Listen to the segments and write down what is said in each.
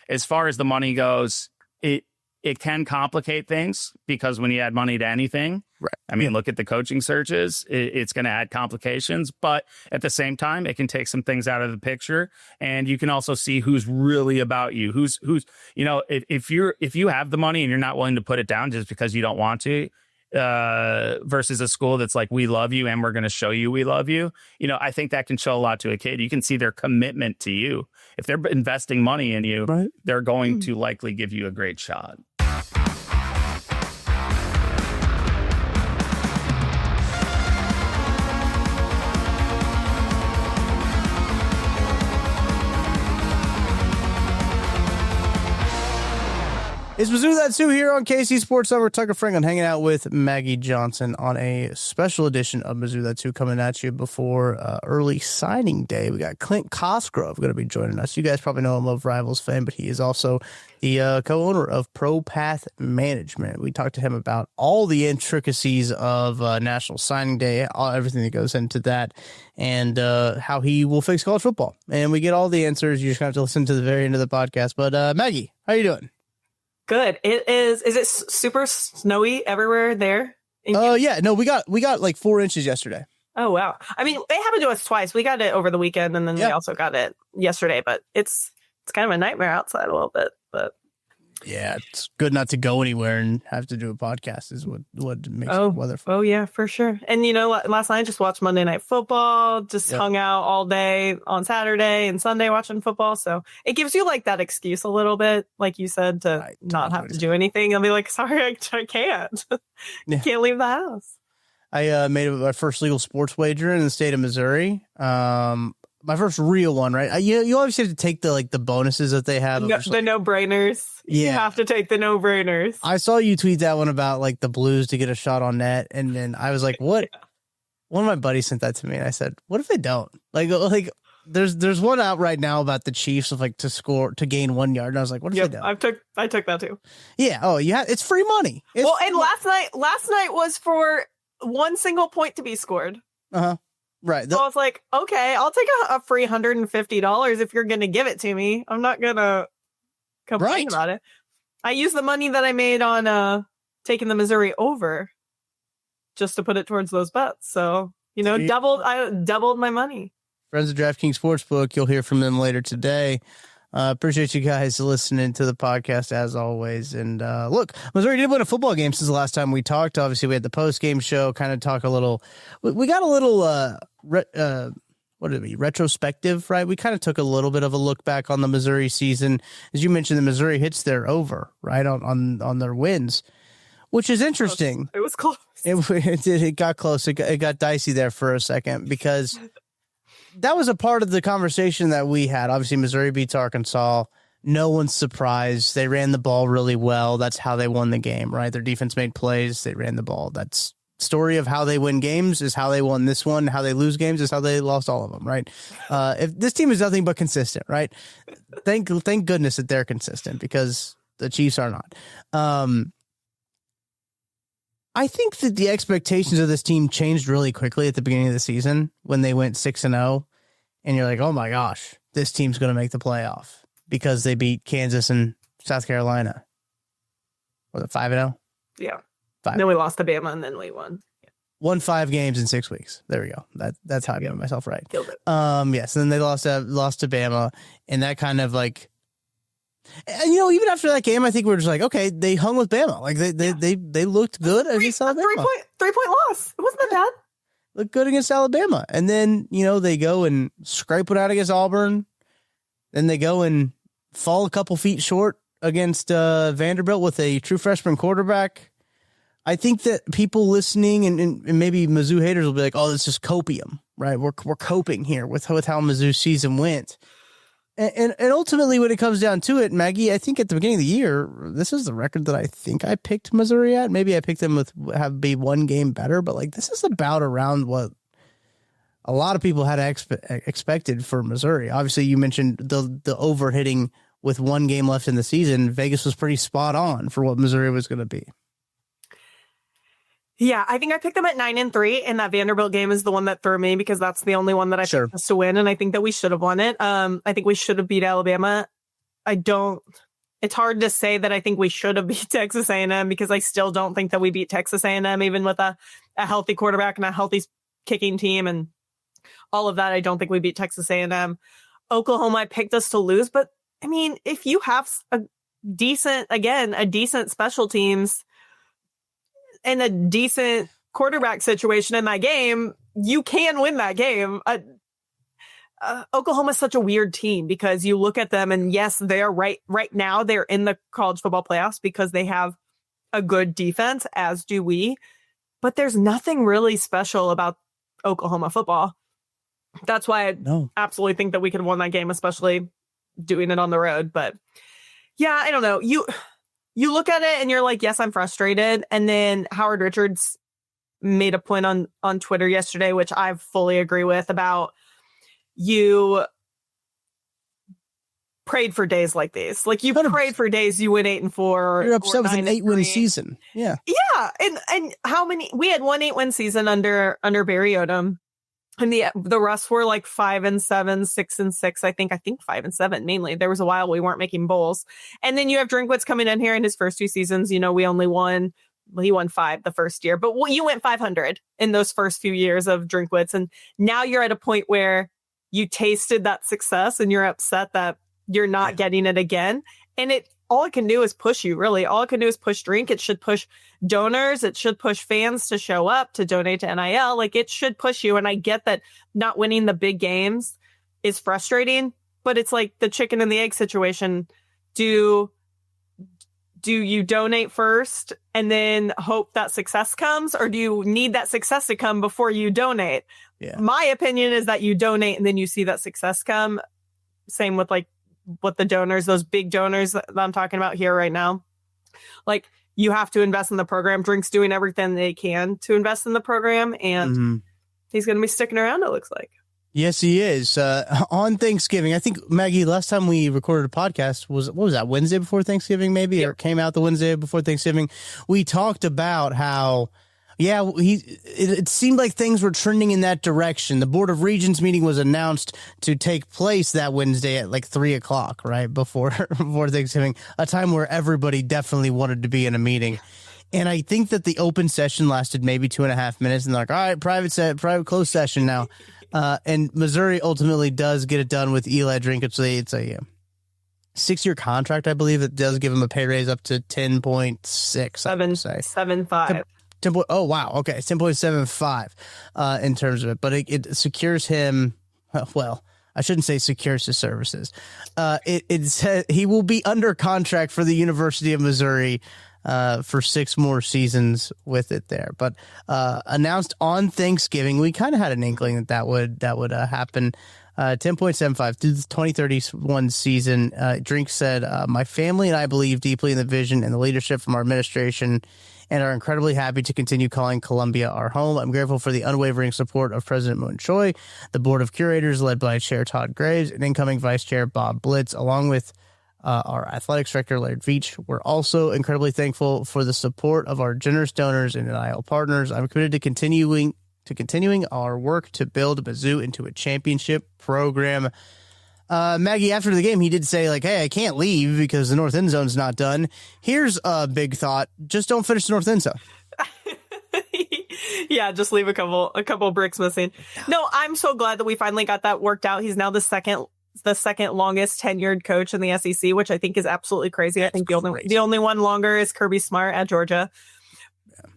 as far as the money goes, it can complicate things because when you add money to anything, right. I mean, look at the coaching searches, it's going to add complications. But at the same time, it can take some things out of the picture. And you can also see who's really about you, who's, you know, if you have the money and you're not willing to put it down just because you don't want to, versus a school that's like, we love you and we're going to show you we love you. You know, I think that can show a lot to a kid. You can see their commitment to you. If they're investing money in you, right, they're going to likely give you a great shot. It's Mizzou That's Who here on KC Sports Summer. Tucker Franklin hanging out with Maggie Johnson on a special edition of Mizzou That's Who coming at you before early signing day. We got Clint Cosgrove going to be joining us. You guys probably know him of Rivals fame, but he is also the co-owner of ProPath Management. We talked to him about all the intricacies of National Signing Day, everything that goes into that, and how he will fix college football. And we get all the answers. You just have to listen to the very end of the podcast. But Maggie, how you doing? Good. It is. Is it super snowy everywhere there? Yeah. No, we got like 4 inches yesterday. Oh, wow. I mean, it happened to us twice. We got it over the weekend and then we also got it yesterday, but it's kind of a nightmare outside a little bit, but. Yeah, it's good not to go anywhere and have to do a podcast is what makes the weather fun. Oh, yeah, for sure. And, you know, last night I just watched Monday Night Football, just hung out all day on Saturday and Sunday watching football. So it gives you like that excuse a little bit, like you said, to not have to do anything. I'll be like, sorry, I can't. Can't leave the house. I made my first legal sports wager in the state of Missouri. My first real one, right? You always have to take the bonuses that they have. The no-brainers. Yeah. You have to take the no-brainers. I saw you tweet that one about like the Blues to get a shot on net. And then I was like, what? Yeah. One of my buddies sent that to me. And I said, what if they don't? Like there's one out right now about the Chiefs of like to gain 1 yard. And I was like, what if they don't? I took that too. Yeah. Oh, yeah. It's free money. And last night was for one single point to be scored. Uh-huh. Right. So I was like, okay, I'll take a free $150 if you're going to give it to me. I'm not going to complain about it. I used the money that I made on taking the Missouri over just to put it towards those bets. So, you know, I doubled my money. Friends of DraftKings Sportsbook, you'll hear from them later today. Appreciate you guys listening to the podcast as always. And look, Missouri did win a football game since the last time we talked. Obviously, we had the post-game show, kind of talk a little. We got a little retrospective, right? We kind of took a little bit of a look back on the Missouri season. As you mentioned, the Missouri hits their over, right, on their wins, which is interesting. It was close. It got close. It got dicey there for a second because that was a part of the conversation that we had. Obviously, Missouri beats Arkansas. No one's surprised. They ran the ball really well. That's how they won the game, right? Their defense made plays. They ran the ball. That's story of how they win games is how they won this one. How they lose games is how they lost all of them, right? If this team is nothing but consistent, right? Thank goodness that they're consistent because the Chiefs are not. I think that the expectations of this team changed really quickly at the beginning of the season when they went 6-0, and you're like, oh my gosh, this team's going to make the playoff because they beat Kansas and South Carolina. Was it 5-0? Yeah. 5. Then we lost to Bama and then we won. Yeah. Won 5 games in 6 weeks. There we go. That's how I got myself right. Killed it. Yes. And then they lost to Bama, and that kind of like. And, you know, even after that game, I think we're just like, okay, they hung with Bama. Like they looked good against Alabama. 3-point loss. It wasn't that bad. Looked good against Alabama. And then, you know, they go and scrape it out against Auburn. Then they go and fall a couple feet short against Vanderbilt with a true freshman quarterback. I think that people listening and maybe Mizzou haters will be like, oh, this is copium, right? We're coping here with how Mizzou's season went. And ultimately, when it comes down to it, Maggie, I think at the beginning of the year, this is the record that I think I picked Missouri at. Maybe I picked them be one game better, but like this is about around what a lot of people had expected for Missouri. Obviously, you mentioned the over hitting with 1 game left in the season. Vegas was pretty spot on for what Missouri was going to be. Yeah, I think I picked them at 9-3, and that Vanderbilt game is the one that threw me because that's the only one that I picked us to win, and I think that we should have won it. I think we should have beat Alabama it's hard to say that I think we should have beat Texas A&M because I still don't think that we beat Texas A&M, even with a healthy quarterback and a healthy kicking team and all of that. I don't think we beat Texas A&M. Oklahoma, I picked us to lose, but I mean, if you have a decent special teams and a decent quarterback situation in that game, you can win that game. Oklahoma's such a weird team because you look at them and yes, they're right now they're in the college football playoffs because they have a good defense, as do we, but there's nothing really special about Oklahoma football. That's why I absolutely think that we could have won that game, especially doing it on the road. But yeah, I don't know. You look at it and you're like, yes, I'm frustrated. And then Howard Richards made a point on Twitter yesterday, which I fully agree with, about you prayed for days like these. Like you prayed for days you win 8-4. You're upset with an 8-win season. Yeah. Yeah. And how many, we had one 8-win season under Barry Odom. And the rest were like 5-7, 6-6. I think 5-7 mainly. There was a while we weren't making bowls. And then you have Drinkwitz coming in here in his first 2 seasons. You know, he won 5 the first year, but you went 500 in those first few years of Drinkwitz. And now you're at a point where you tasted that success and you're upset that you're not getting it again. And all it can do is push you, really. All it can do is push Drink. It should push donors. It should push fans to show up, to donate to NIL. Like, it should push you. And I get that not winning the big games is frustrating, but it's like the chicken and the egg situation. Do you donate first and then hope that success comes, or do you need that success to come before you donate? Yeah. My opinion is that you donate and then you see that success come. Same with like what the donors, those big donors that I'm talking about here right now. Like, you have to invest in the program. Drink's doing everything they can to invest in the program, and he's going to be sticking around, it looks like. Yes, he is. On Thanksgiving, I think, Maggie, last time we recorded a podcast was that, Wednesday before Thanksgiving, maybe? Yep. Or it came out the Wednesday before Thanksgiving. We talked about how, it seemed like things were trending in that direction. The Board of Regents meeting was announced to take place that Wednesday at like 3:00, right? Before Thanksgiving, a time where everybody definitely wanted to be in a meeting. And I think that the open session lasted maybe 2.5 minutes, and they're like, all right, private closed session now. And Missouri ultimately does get it done with Eli Drink. It's a 6-year contract, I believe. It does give him a pay raise up to 10.6. 7.75. Oh, wow. Okay. 10.75 in terms of it. But it secures him. Well, I shouldn't say secures his services. It says he will be under contract for the University of Missouri for 6 more seasons with it there. But announced on Thanksgiving, we kind of had an inkling that would happen. 10.75 through the 2031 season. Drink said, my family and I believe deeply in the vision and the leadership from our administration and are incredibly happy to continue calling Columbia our home. I'm grateful for the unwavering support of President Moon Choi, the board of curators led by Chair Todd Graves, and incoming Vice Chair Bob Blitz, along with our athletics director, Laird Veach. We're also incredibly thankful for the support of our generous donors and NIL partners. I'm committed to continuing our work to build Mizzou into a championship program. Maggie, after the game, he did say, like, hey, I can't leave because the north end zone's not done. Here's a big thought. Just don't finish the north end zone. Yeah, just leave a couple bricks missing. No, I'm so glad that we finally got that worked out. He's now the second longest tenured coach in the SEC, which I think is absolutely crazy. I think the only one longer is Kirby Smart at Georgia.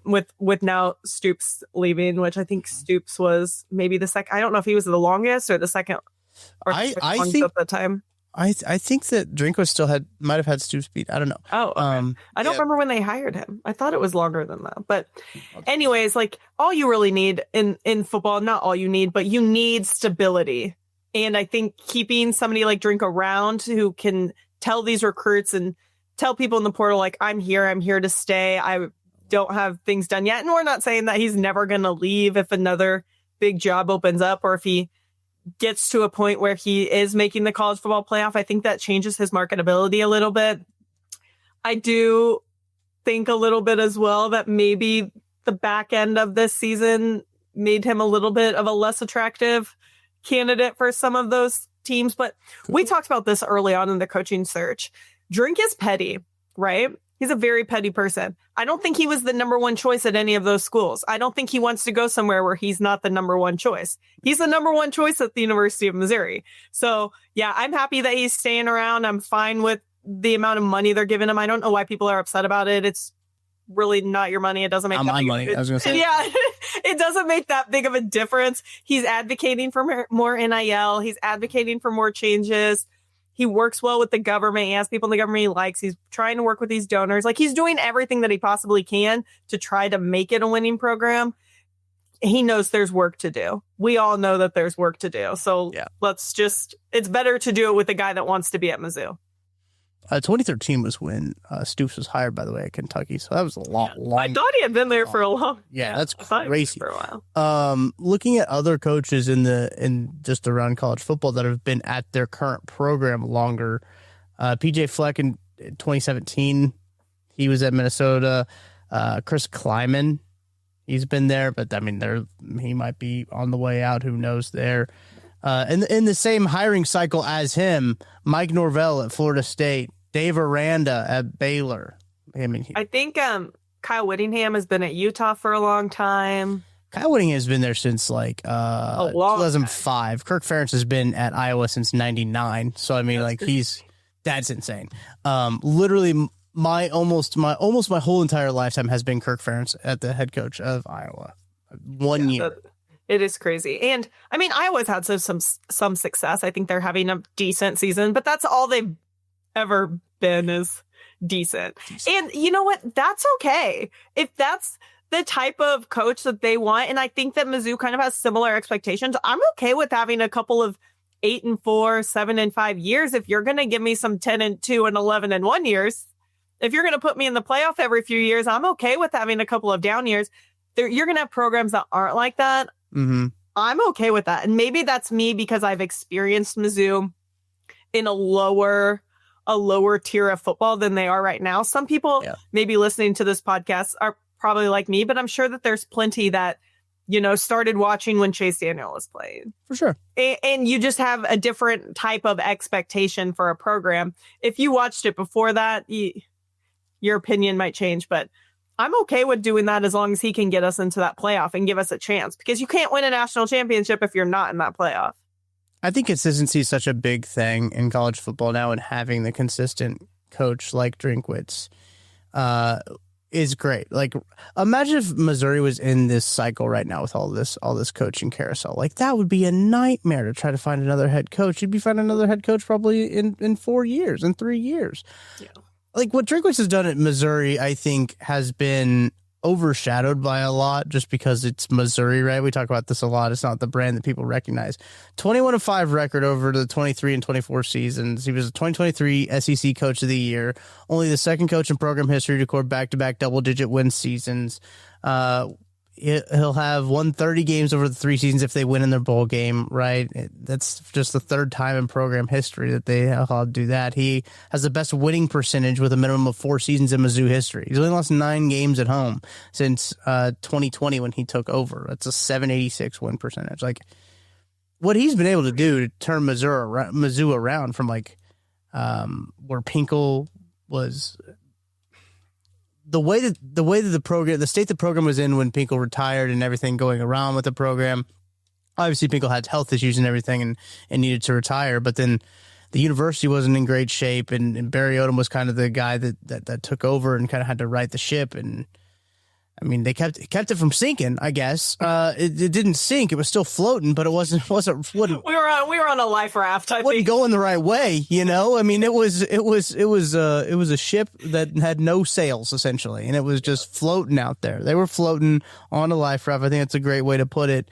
With now Stoops leaving, which I think Stoops was maybe the second. I don't know if he was the longest or the second. Or I think at the time. I think that Drinko might have had Stoops beat. I don't know. Oh, okay. I don't remember when they hired him. I thought it was longer than that. But anyways, like, all you really need in football, not all you need, but you need stability. And I think keeping somebody like Drink around who can tell these recruits and tell people in the portal, like, I'm here to stay. I don't have things done yet. And we're not saying that he's never going to leave if another big job opens up, or if he gets to a point where he is making the college football playoff. I think that changes his marketability a little bit. I do think a little bit as well that maybe the back end of this season made him a little bit of a less attractive candidate for some of those teams, but we talked about this early on in the coaching search. Drink is petty, right? He's a very petty person. I don't think he was the number one choice at any of those schools. I don't think he wants to go somewhere where he's not the number one choice. He's the number one choice at the University of Missouri. So yeah, I'm happy that he's staying around. I'm fine with the amount of money they're giving him. I don't know why people are upset about it. It's really not your money. It doesn't make my money. I was going to say. Yeah, it doesn't make that big of a difference. He's advocating for more NIL. He's advocating for more changes. He works well with the government. He has people in the government he likes. He's trying to work with these donors. Like, he's doing everything that he possibly can to try to make it a winning program. He knows there's work to do. We all know that there's work to do. So it's better to do it with a guy that wants to be at Mizzou. 2013 was when Stoops was hired, by the way, at Kentucky. So that was a long. I thought he had been there for a long. Yeah, that's crazy. For a while. Looking at other coaches in just around college football that have been at their current program longer, PJ Fleck in 2017, he was at Minnesota. Chris Kleiman, he's been there, but I mean, he might be on the way out. Who knows there? In the same hiring cycle as him, Mike Norvell at Florida State, Dave Aranda at Baylor. I think Kyle Whittingham has been at Utah for a long time. Kyle Whittingham has been there since 2005. Kirk Ferentz has been at Iowa since 99. So I mean, that's insane. Literally, my whole entire lifetime has been Kirk Ferentz at the head coach of Iowa. 1 year. It is crazy. And I mean, Iowa's had some success. I think they're having a decent season, but that's all they've ever been is decent. And you know what? That's okay. If that's the type of coach that they want, and I think that Mizzou kind of has similar expectations, I'm okay with having a couple of 8-4, 7-5 years. If you're going to give me some 10-2 and 11-1 years, if you're going to put me in the playoff every few years, I'm okay with having a couple of down years. You're going to have programs that aren't like that. Mm-hmm. I'm okay with that. And maybe that's me because I've experienced Mizzou in a lower tier of football than they are right now. Some people maybe listening to this podcast are probably like me, but I'm sure that there's plenty that, started watching when Chase Daniel was playing. For sure. And you just have a different type of expectation for a program. If you watched it before that, your opinion might change, but I'm okay with doing that as long as he can get us into that playoff and give us a chance, because you can't win a national championship if you're not in that playoff. I think consistency is such a big thing in college football now, and having the consistent coach like Drinkwitz is great. Like, imagine if Missouri was in this cycle right now with all this coaching carousel. Like, that would be a nightmare to try to find another head coach. You'd be finding another head coach probably in 4 years, in 3 years. Yeah. Like, what Drinkwitz has done at Missouri, I think, has been overshadowed by a lot just because it's Missouri, right? We talk about this a lot. It's not the brand that people recognize. 21-5 record over the 23 and 24 seasons. He was a 2023 SEC Coach of the Year, only the second coach in program history to record back-to-back double-digit win seasons. He'll have won 30 games over the 3 seasons if they win in their bowl game, right? That's just the third time in program history that they have do that. He has the best winning percentage with a minimum of 4 seasons in Mizzou history. He's only lost 9 games at home since 2020 when he took over. That's a 786 win percentage. Like, what he's been able to do to turn Mizzou around from where Pinkel was. The way that the state the program was in when Pinkel retired and everything going around with the program, obviously Pinkel had health issues and everything and needed to retire. But then the university wasn't in great shape, and Barry Odom was kind of the guy that took over and kind of had to right the ship. And I mean, they kept it from sinking, I guess. It didn't sink; it was still floating, but it wasn't. We were on a life raft. I wasn't think going the right way. I mean, it was a ship that had no sails essentially, and it was just floating out there. They were floating on a life raft. I think that's a great way to put it.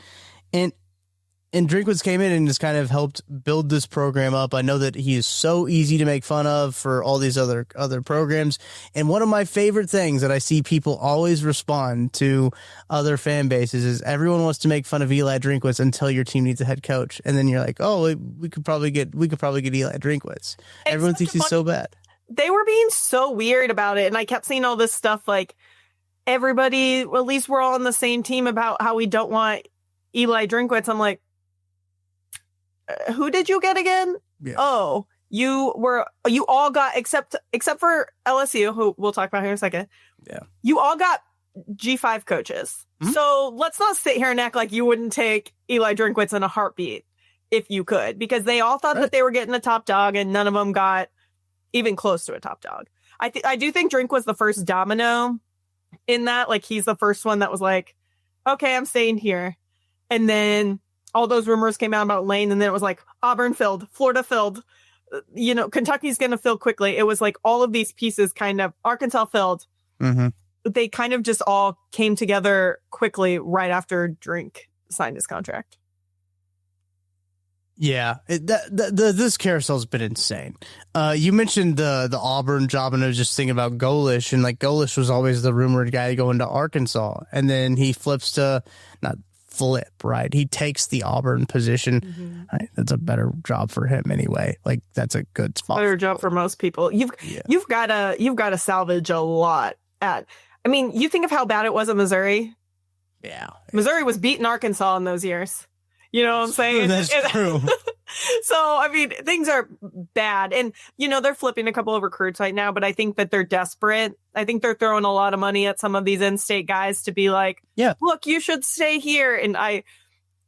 And Drinkwitz came in and just kind of helped build this program up. I know that he is so easy to make fun of for all these other programs. And one of my favorite things that I see people always respond to other fan bases is everyone wants to make fun of Eli Drinkwitz until your team needs a head coach. And then you're like, oh, we could probably get Eli Drinkwitz. Everyone thinks he's so bad. They were being so weird about it. And I kept seeing all this stuff like everybody, at least we're all on the same team about how we don't want Eli Drinkwitz. I'm like, who did you get again? Yeah. Oh, you all got, except for LSU, who we'll talk about here in a second. Yeah. You all got G5 coaches. Mm-hmm. So let's not sit here and act like you wouldn't take Eli Drinkwitz in a heartbeat if you could, because they all thought that they were getting a top dog and none of them got even close to a top dog. I do think Drink was the first domino in that. Like, he's the first one that was like, okay, I'm staying here. And then all those rumors came out about Lane, and then it was like Auburn filled, Florida filled, Kentucky's going to fill quickly. It was like all of these pieces kind of, Arkansas filled. Mm-hmm. They kind of just all came together quickly right after Drink signed his contract. Yeah, this carousel's been insane. You mentioned the Auburn job, and I was just thinking about Golish, and like Golish was always the rumored guy to go into Arkansas, and then he flips to right? He takes the Auburn position. Mm-hmm. Right, that's a better job for him anyway. Like, that's a good spot. Better job for most people. You've got to salvage a lot at. I mean, you think of how bad it was at Missouri. Yeah, Missouri was beating Arkansas in those years. You know what I'm saying? That's true. So, I mean, things are bad. And, they're flipping a couple of recruits right now, but I think that they're desperate. I think they're throwing a lot of money at some of these in-state guys to be like, look, you should stay here. And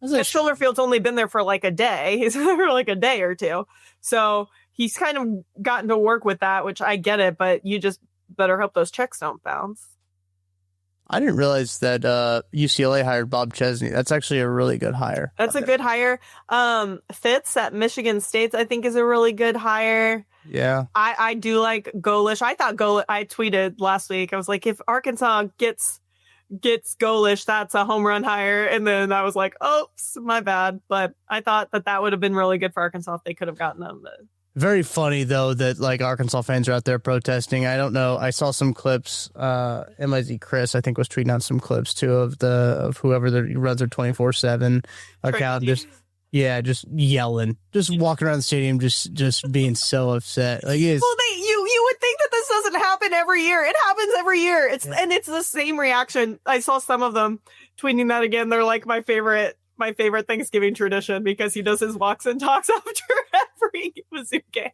Schullerfield's only been there for like a day. He's there for like a day or two. So he's kind of gotten to work with that, which I get it, but you just better hope those checks don't bounce. I didn't realize that UCLA hired Bob Chesney. That's actually a really good hire. That's a good hire. Fitz at Michigan State, I think, is a really good hire. Yeah. I do like Golish. I tweeted last week, I was like, if Arkansas gets Golish, that's a home run hire. And then I was like, oops, my bad. But I thought that would have been really good for Arkansas if they could have gotten them. Very funny, though, that like Arkansas fans are out there protesting. I don't know. I saw some clips. MIZ Chris, I think, was tweeting out some clips too of whoever runs their 24/7 account. Just yelling, just walking around the stadium, just being so upset. Like, you would think that this doesn't happen every year. It happens every year. And it's the same reaction. I saw some of them tweeting that again. They're like my favorite Thanksgiving tradition, because he does his walks and talks after every Mizzou game.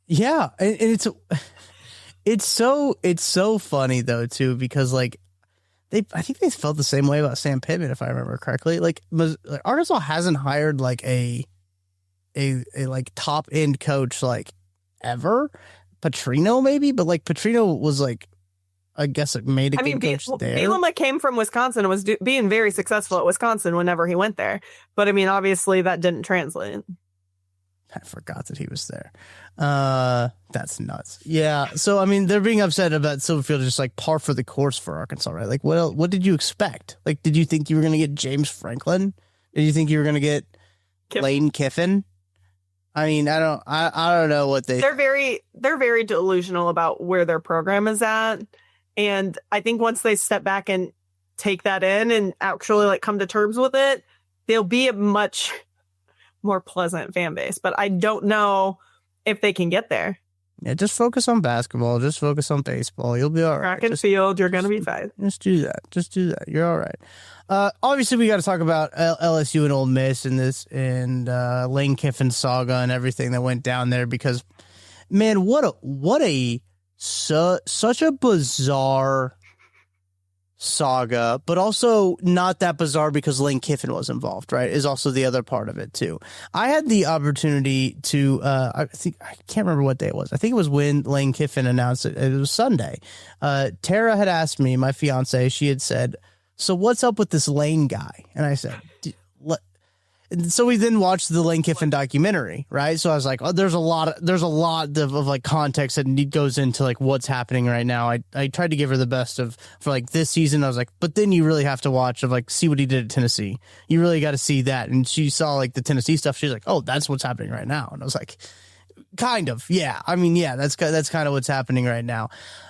Yeah, and it's so funny though too, because like I think they felt the same way about Sam Pittman, if I remember correctly. Like Arkansas hasn't hired like a like top end coach like ever. Petrino maybe, but like Petrino was like, I guess it made a good coach there. Bielema came from Wisconsin and was being very successful at Wisconsin whenever he went there. But I mean, obviously that didn't translate. I forgot that he was there. That's nuts. Yeah. So, I mean, they're being upset about Silverfield just like par for the course for Arkansas, right? Like, what did you expect? Like, did you think you were going to get James Franklin? Did you think you were going to get Lane Kiffin? I mean, I don't know what they're very delusional about where their program is at. And I think once they step back and take that in and actually like come to terms with it, they'll be a much more pleasant fan base. But I don't know if they can get there. Yeah, just focus on basketball. Just focus on baseball. You'll be all right. Track and field, you're going to be fine. Just do that. You're all right. Obviously, we got to talk about LSU and Ole Miss and Lane Kiffin saga and everything that went down there, because, man, such a bizarre saga, but also not that bizarre because Lane Kiffin was involved, right? Is also the other part of it too. I had the opportunity to, I can't remember what day it was. I think it was when Lane Kiffin announced it. It was Sunday. Tara had asked me, my fiance, she had said, so what's up with this Lane guy? And I said, and so we then watched the Lane Kiffin documentary, right? So I was like, oh, there's a lot of like context that goes into like what's happening right now. I tried to give her the best for like this season. I was like, but then you really have to watch see what he did at Tennessee. You really got to see that. And she saw like the Tennessee stuff. She's like, oh, that's what's happening right now. And I was like, kind of, yeah. I mean, yeah, that's kind of what's happening right now.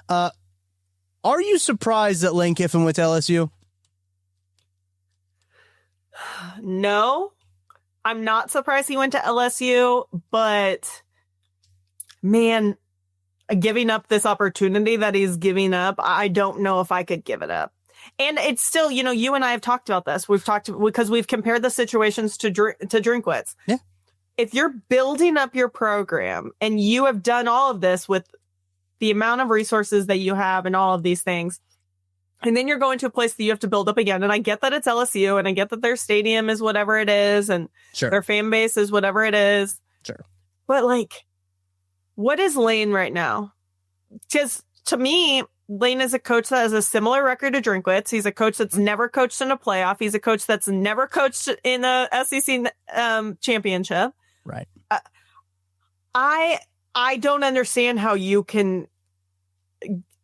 Are you surprised that Lane Kiffin went to LSU? No. I'm not surprised he went to LSU, but man, giving up this opportunity that he's giving up, I don't know if I could give it up. And it's still, you and I have talked about this. We've talked because we've compared the situations to Drinkwitz. Yeah. if you're building up your program and you have done all of this with the amount of resources that you have and all of these things, and then you're going to a place that you have to build up again. And I get that it's LSU, and I get that their stadium is whatever it is, and their fan base is whatever it is. Sure. But like, what is Lane right now? Because to me, Lane is a coach that has a similar record to Drinkwitz. He's a coach that's never coached in a playoff. He's a coach that's never coached in a SEC championship. Right. I don't understand how you can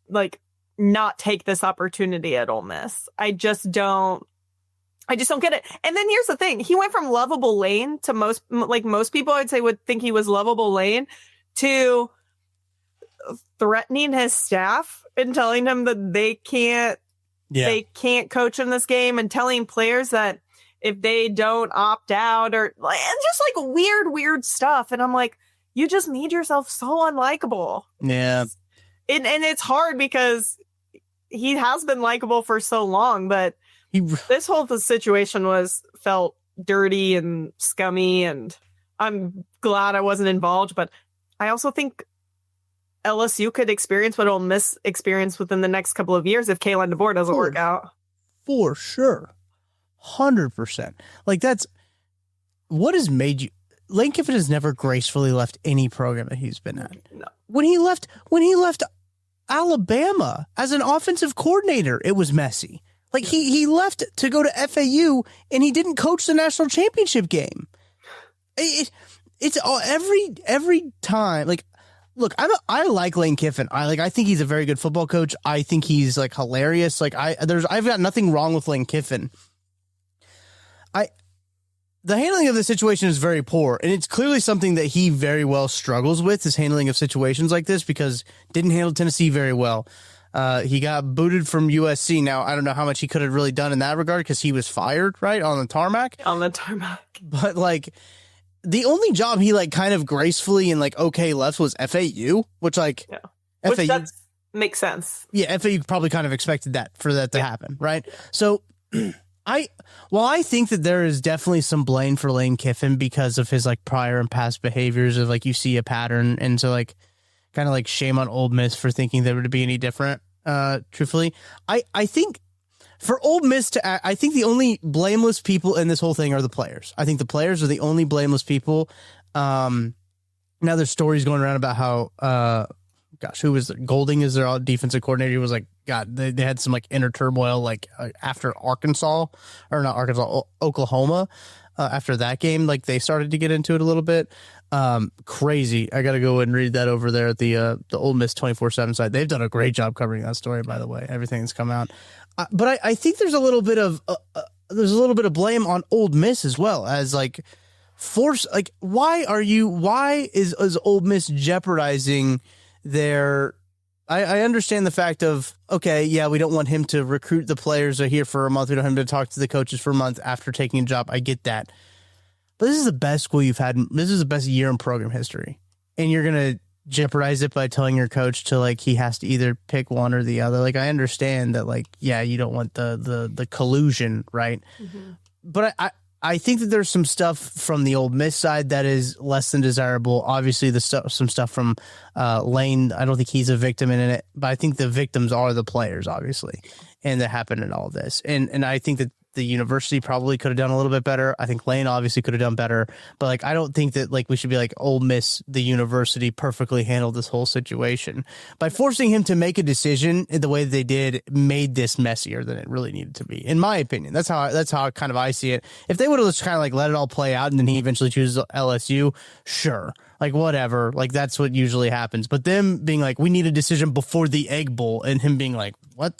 like not take this opportunity at Ole Miss. I just don't get it. And then here's the thing. He went from lovable Lane to most people I'd say would think he was lovable Lane to threatening his staff and telling him that they can't coach in this game, and telling players that if they don't opt out, or just like weird stuff. And I'm like, you just made yourself so unlikable. Yeah. And it's hard because he has been likable for so long, but this whole situation felt dirty and scummy, and I'm glad I wasn't involved. But I also think LSU could experience what Ole Miss experienced within the next couple of years if Kalen DeBoer doesn't work out. For sure. 100%. Like, that's what has made you. Lane Kiffin has never gracefully left any program that he's been at. No. When he left Alabama as an offensive coordinator, it was messy. Like, he left to go to FAU, and he didn't coach the national championship game. It's all every time. Like, look, I like Lane Kiffin. I think he's a very good football coach. I think he's like hilarious. Like, I've got nothing wrong with Lane Kiffin. The handling of the situation is very poor, and it's clearly something that he very well struggles with, his handling of situations like this, because didn't handle Tennessee very well. He got booted from USC. Now, I don't know how much he could have really done in that regard, because he was fired, right, on the tarmac. But, like, the only job he, like, kind of gracefully and, like, okay left was FAU, which, like, FAU, which that makes sense. Yeah, FAU probably kind of expected that to happen, right? So, I think that there is definitely some blame for Lane Kiffin because of his like prior and past behaviors of like you see a pattern, and so like kind of like shame on Ole Miss for thinking there would be any different. Truthfully, I think for Ole Miss I think the only blameless people in this whole thing are the players. I think the players are the only blameless people. Now there's stories going around about how who was Golding is their defensive coordinator. He was like, God, they had some like inner turmoil, like after Oklahoma, after that game, like they started to get into it a little bit. Crazy. I got to go and read that over there at the Ole Miss 24/7 site. They've done a great job covering that story, by the way, everything that's come out. But I think there's a little bit of blame on Ole Miss as well as like why is Ole Miss jeopardizing their, I understand the fact of, okay, yeah, we don't want him to recruit the players that are here for a month. We don't want him to talk to the coaches for a month after taking a job. I get that. But this is the best school you've had. This is the best year in program history. And you're going to jeopardize it by telling your coach to like, he has to either pick one or the other. Like, I understand that, like, yeah, you don't want the collusion, right? Mm-hmm. But I think that there's some stuff from the Ole Miss side that is less than desirable. Obviously, some stuff from Lane, I don't think he's a victim in it, but I think the victims are the players, obviously, and that happened in all this. And I think that the university probably could have done a little bit better. I think Lane obviously could have done better, but like I don't think that like we should be like Ole Miss, the university perfectly handled this whole situation. By forcing him to make a decision in the way that they did made this messier than it really needed to be, in my opinion. That's how kind of I see it. If they would have just kind of like let it all play out and then he eventually chooses LSU, sure, like whatever, like that's what usually happens. But them being like, we need a decision before the Egg Bowl, and him being like, what?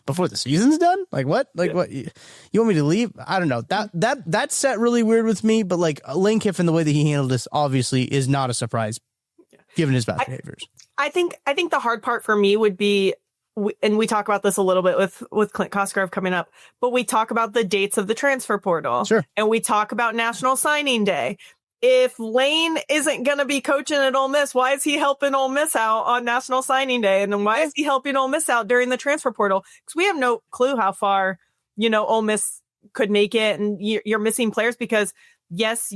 Before the season's done? Like what? Like what? You want me to leave? I don't know. That set really weird with me, but like Lane Kiffin, the way that he handled this obviously is not a surprise given his past behaviors. I think the hard part for me would be, and we talk about this a little bit with Clint Cosgrove coming up, but we talk about the dates of the transfer portal. Sure. And we talk about National Signing Day. If Lane isn't going to be coaching at Ole Miss, why is he helping Ole Miss out on National Signing Day? And then why is he helping Ole Miss out during the transfer portal? Because we have no clue how far, Ole Miss could make it. And you're missing players because yes,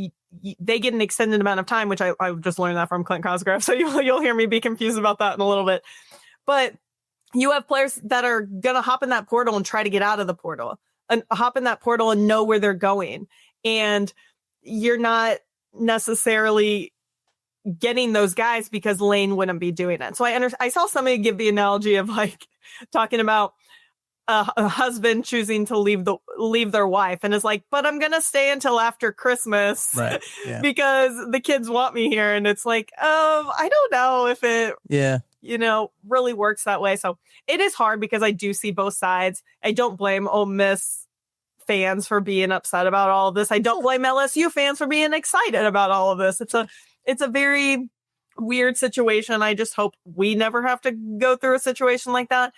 they get an extended amount of time, which I just learned that from Clint Cosgrove. So you'll hear me be confused about that in a little bit. But you have players that are going to hop in that portal and try to get out of the portal, and hop in that portal and know where they're going. And you're not necessarily getting those guys because Lane wouldn't be doing it. So I saw somebody give the analogy of like talking about a husband choosing to leave their wife, and is like, but I'm gonna stay until after Christmas, right? Yeah. because the kids want me here. And it's like, I don't know if it, really works that way. So it is hard because I do see both sides. I don't blame Ole Miss fans for being upset about all of this. I don't blame LSU fans for being excited about all of this. It's a very weird situation. I just hope we never have to go through a situation like that.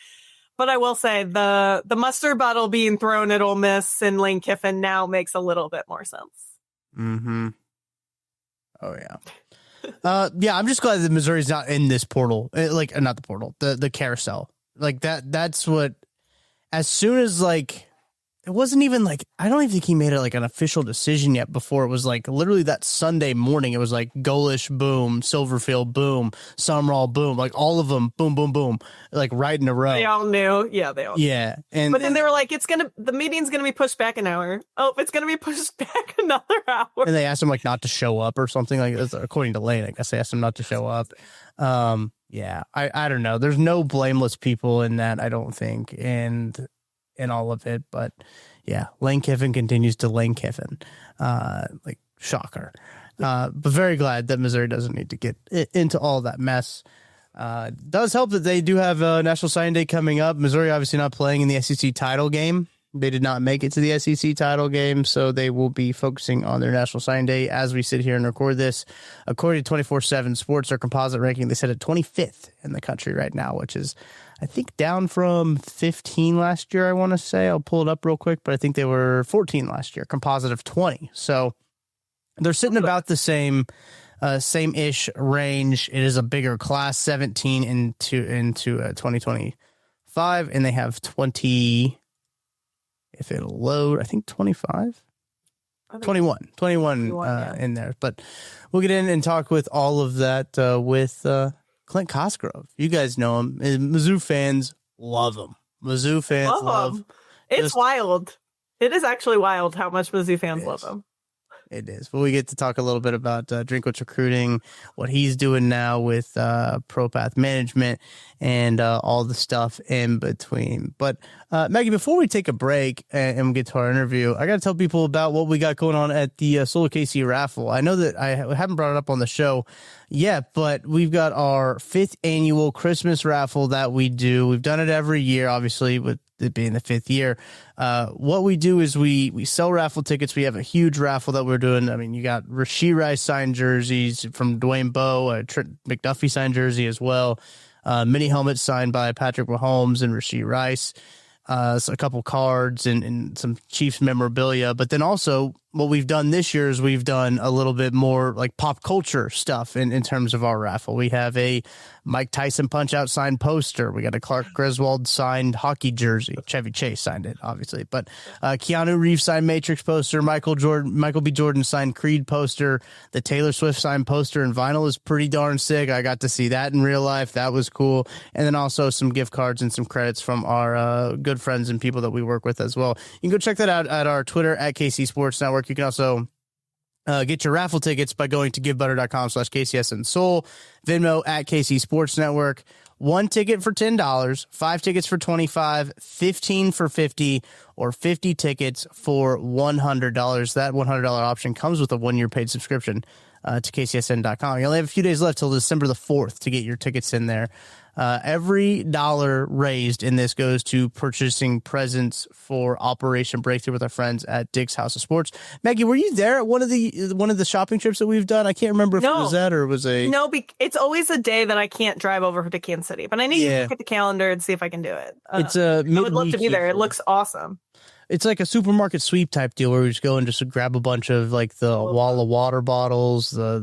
But I will say the mustard bottle being thrown at Ole Miss and Lane Kiffin now makes a little bit more sense. Mm-hmm. Oh, yeah. Yeah, I'm just glad that Missouri's not in this portal. Like, not the portal, the carousel. Like, that's what, as soon as, like, it wasn't even like, I don't even think he made it like an official decision yet before it was like literally that Sunday morning. It was like Golish, boom, Silverfield, boom, Sumrall, boom, like all of them, boom, boom, boom, like right in a row. They all knew. Yeah, they all knew. Yeah. But then they were like, the meeting's going to be pushed back an hour. Oh, it's going to be pushed back another hour. And they asked him like not to show up or something like this, according to Lane. I guess they asked him not to show up. Yeah, I don't know. There's no blameless people in that, I don't think. And all of it, but yeah, Lane Kiffin continues to Lane Kiffin, like shocker. But very glad that Missouri doesn't need to get into all that mess. Does help that they do have National Signing Day coming up. Missouri obviously not playing in the SEC title game. They did not make it to the SEC title game, so they will be focusing on their National Signing Day as we sit here and record this. According to 24/7 Sports, their composite ranking, they set at 25th in the country right now, which is, I think, down from 15 last year, I want to say. I'll pull it up real quick, but I think they were 14 last year, composite of 20. So they're sitting about the same-ish range. It is a bigger class, 17 into 2025, and they have 20... If it'll load, I think 25, 21 in there. But we'll get in and talk with all of that with Clint Cosgrove. You guys know him. Mizzou fans love him. Mizzou fans love. It's wild. It is actually wild how much Mizzou fans love him. It is. But we get to talk a little bit about Drinkwitz recruiting, what he's doing now with ProPath Management, and all the stuff in between. But Maggie, before we take a break and we get to our interview, I got to tell people about what we got going on at the Solo KC raffle. I know that I haven't brought it up on the show yet, but we've got our 5th annual Christmas raffle that we do. We've done it every year, obviously, with it being the 5th year. What we do is we sell raffle tickets. We have a huge raffle that we're doing. I mean, you got Rashee Rice signed jerseys from Dwayne Bowe, a Trent McDuffie signed jersey as well. Mini helmets signed by Patrick Mahomes and Rashee Rice. So a couple cards and some Chiefs memorabilia. But then also what we've done this year is we've done a little bit more like pop culture stuff in terms of our raffle. We have a Mike Tyson Punch-Out signed poster. We got a Clark Griswold signed hockey jersey. Chevy Chase signed it, obviously. But Keanu Reeves signed Matrix poster. Michael B. Jordan signed Creed poster. The Taylor Swift signed poster and vinyl is pretty darn sick. I got to see that in real life. That was cool. And then also some gift cards and some credits from our good friends and people that we work with as well. You can go check that out at our Twitter at KC Sports Network. You can also get your raffle tickets by going to givebutter.com/KCSNSoul, Venmo at KC Sports Network. 1 ticket for $10, 5 tickets for $25, 15 for $50, or 50 tickets for $100. That $100 option comes with a 1-year paid subscription to KCSN.com. You only have a few days left till December the 4th to get your tickets in there. Every dollar raised in this goes to purchasing presents for Operation Breakthrough with our friends at Dick's House of Sports. Maggie, were you there at one of the shopping trips that we've done? I can't remember if it was that or it was a... No, it's always a day that I can't drive over to Kansas City, but I need to look at the calendar and see if I can do it. It's a I would love to be there. It looks awesome. It's like a supermarket sweep type deal where we just go and just grab a bunch of like the wall of water bottles, the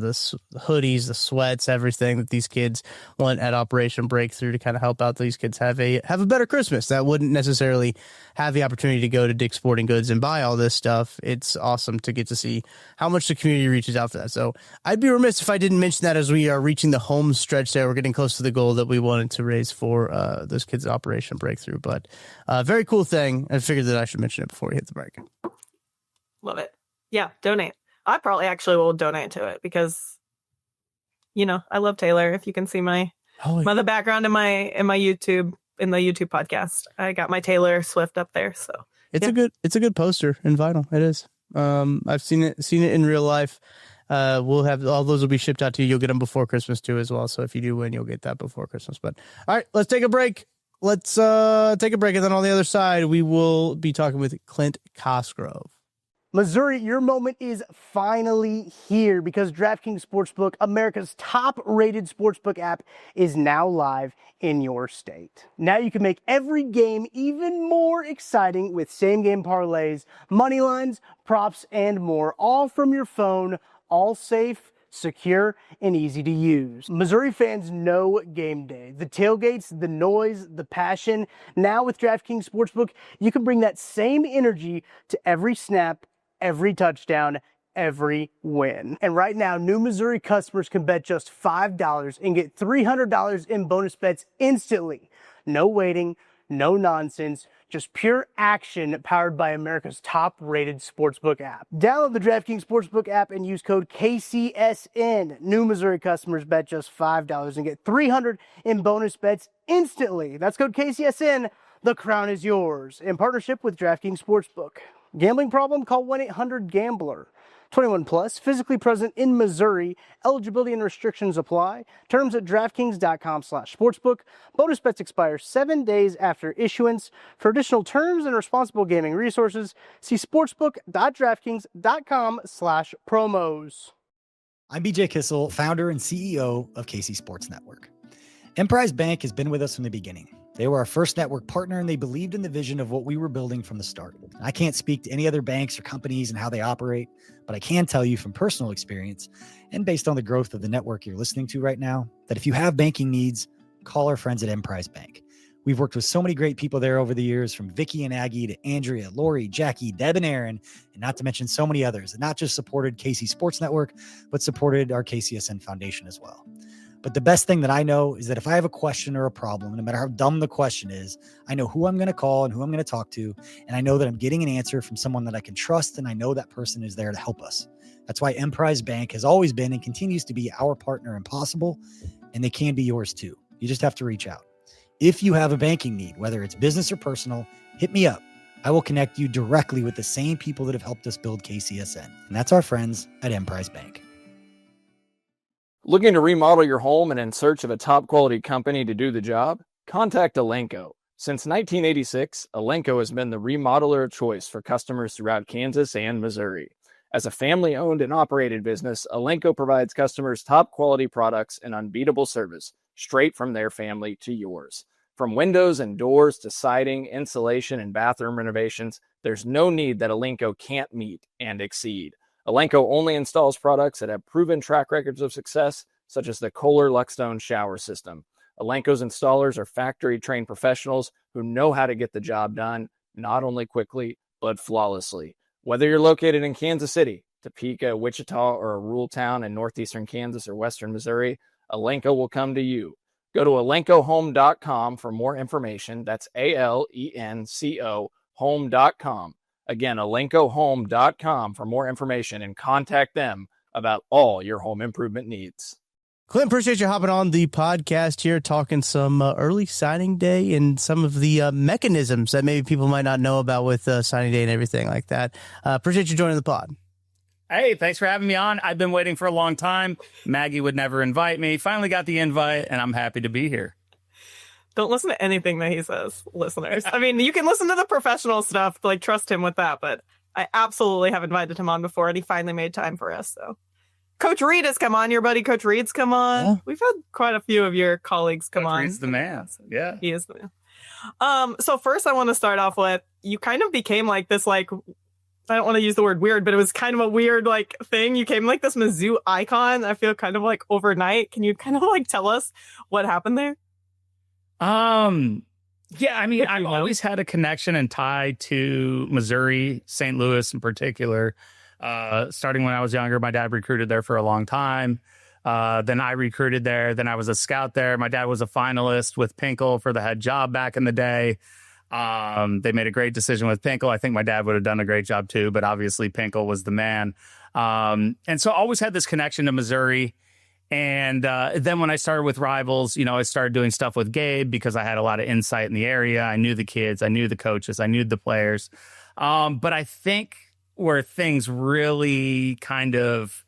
hoodies, the sweats, everything that these kids want at Operation Breakthrough to kind of help out these kids have a better Christmas that wouldn't necessarily have the opportunity to go to Dick's Sporting Goods and buy all this stuff. It's awesome to get to see how much the community reaches out for that. So I'd be remiss if I didn't mention that as we are reaching the home stretch there. We're getting close to the goal that we wanted to raise for those kids at Operation Breakthrough. But very cool thing. I figured that I should mention it before we hit the break. Love it. Yeah, donate. I probably actually will donate to it because, I love Taylor. If you can see my the background in my YouTube, in the YouTube podcast, I got my Taylor Swift up there. So it's a good poster in vinyl. It is. I've seen it in real life. We'll have all those will be shipped out to you. You'll get them before Christmas too, as well. So if you do win, you'll get that before Christmas. But all right, let's take a break. Let's take a break, and then on the other side, we will be talking with Clint Cosgrove. Missouri, your moment is finally here because DraftKings Sportsbook, America's top-rated sportsbook app, is now live in your state. Now you can make every game even more exciting with same-game parlays, money lines, props, and more, all from your phone, all safe, secure, and easy to use. Missouri fans know game day. The tailgates, the noise, the passion. Now with DraftKings Sportsbook, you can bring that same energy to every snap, every touchdown, every win. And right now, new Missouri customers can bet just $5 and get $300 in bonus bets instantly. No waiting, no nonsense, just pure action powered by America's top-rated sportsbook app. Download the DraftKings Sportsbook app and use code KCSN. New Missouri customers bet just $5 and get $300 in bonus bets instantly. That's code KCSN. The crown is yours. In partnership with DraftKings Sportsbook. Gambling problem? Call 1-800-GAMBLER. 21 plus, physically present in Missouri. Eligibility and restrictions apply. Terms at DraftKings.com/sportsbook. Bonus bets expire 7 days after issuance. For additional terms and responsible gaming resources, see sportsbook.draftkings.com/promos. I'm BJ Kissel, founder and CEO of KC Sports Network. Emprise Bank has been with us from the beginning. They were our first network partner, and they believed in the vision of what we were building from the start. I can't speak to any other banks or companies and how they operate, but I can tell you from personal experience and based on the growth of the network you're listening to right now, that if you have banking needs, call our friends at Emprise Bank. We've worked with so many great people there over the years, from Vicky and Aggie to Andrea, Lori, Jackie, Deb, and Aaron, and not to mention so many others that not just supported KC Sports Network, but supported our KCSN Foundation as well. But the best thing that I know is that if I have a question or a problem, no matter how dumb the question is, I know who I'm going to call and who I'm going to talk to. And I know that I'm getting an answer from someone that I can trust. And I know that person is there to help us. That's why Emprise Bank has always been and continues to be our partner in Possible. And they can be yours too. You just have to reach out. If you have a banking need, whether it's business or personal, hit me up. I will connect you directly with the same people that have helped us build KCSN. And that's our friends at Emprise Bank. Looking to remodel your home and in search of a top-quality company to do the job? Contact Alenco. Since 1986, Alenco has been the remodeler of choice for customers throughout Kansas and Missouri. As a family-owned and operated business, Alenco provides customers top-quality products and unbeatable service, straight from their family to yours. From windows and doors to siding, insulation, and bathroom renovations, there's no need that Alenco can't meet and exceed. Alenco only installs products that have proven track records of success, such as the Kohler Luckstone shower system. Alenco's installers are factory-trained professionals who know how to get the job done, not only quickly, but flawlessly. Whether you're located in Kansas City, Topeka, Wichita, or a rural town in northeastern Kansas or western Missouri, Alenco will come to you. Go to alencohome.com for more information. That's ALENCO home.com. Again, alencohome.com for more information and contact them about all your home improvement needs. Clint, appreciate you hopping on the podcast here, talking some early signing day and some of the mechanisms that maybe people might not know about with signing day and everything like that. Appreciate you joining the pod. Hey, thanks for having me on. I've been waiting for a long time. Maggie would never invite me. Finally got the invite, and I'm happy to be here. Don't listen to anything that he says, listeners. I mean, you can listen to the professional stuff, like trust him with that, but I absolutely have invited him on before, and he finally made time for us. So, Coach Reed has come on. Your buddy Coach Reed's come on. Yeah. We've had quite a few of your colleagues come on. Reed's the man. Yeah, he is the man. So first I want to start off with, you kind of became like this, like, I don't want to use the word weird, but it was kind of a weird like thing. You came like this Mizzou icon. I feel kind of like overnight. Can you kind of like tell us what happened there? Yeah, I mean, I've always had a connection and tie to Missouri, St. Louis in particular. Starting when I was younger, my dad recruited there for a long time. Then I recruited there. Then I was a scout there. My dad was a finalist with Pinkel for the head job back in the day. They made a great decision with Pinkel. I think my dad would have done a great job too, but obviously Pinkel was the man. And so I always had this connection to Missouri. And then when I started with Rivals, I started doing stuff with Gabe because I had a lot of insight in the area. I knew the kids, I knew the coaches, I knew the players. But I think where things really kind of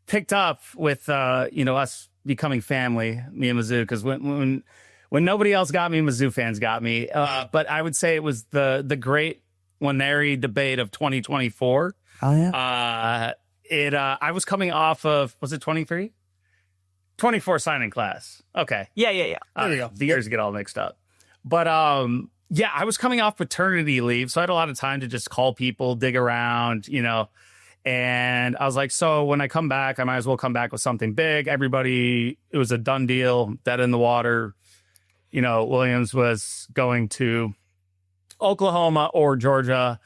picked up with, us becoming family, me and Mizzou, because when nobody else got me, Mizzou fans got me. But I would say it was the great Winery debate of 2024. Oh, yeah. I was coming off of, was it 23? 24 signing class. Okay. Yeah. There we go. The years get all mixed up. But I was coming off paternity leave, so I had a lot of time to just call people, dig around, and I was like, so when I come back, I might as well come back with something big. Everybody, it was a done deal, dead in the water. Williams was going to Oklahoma or Georgia.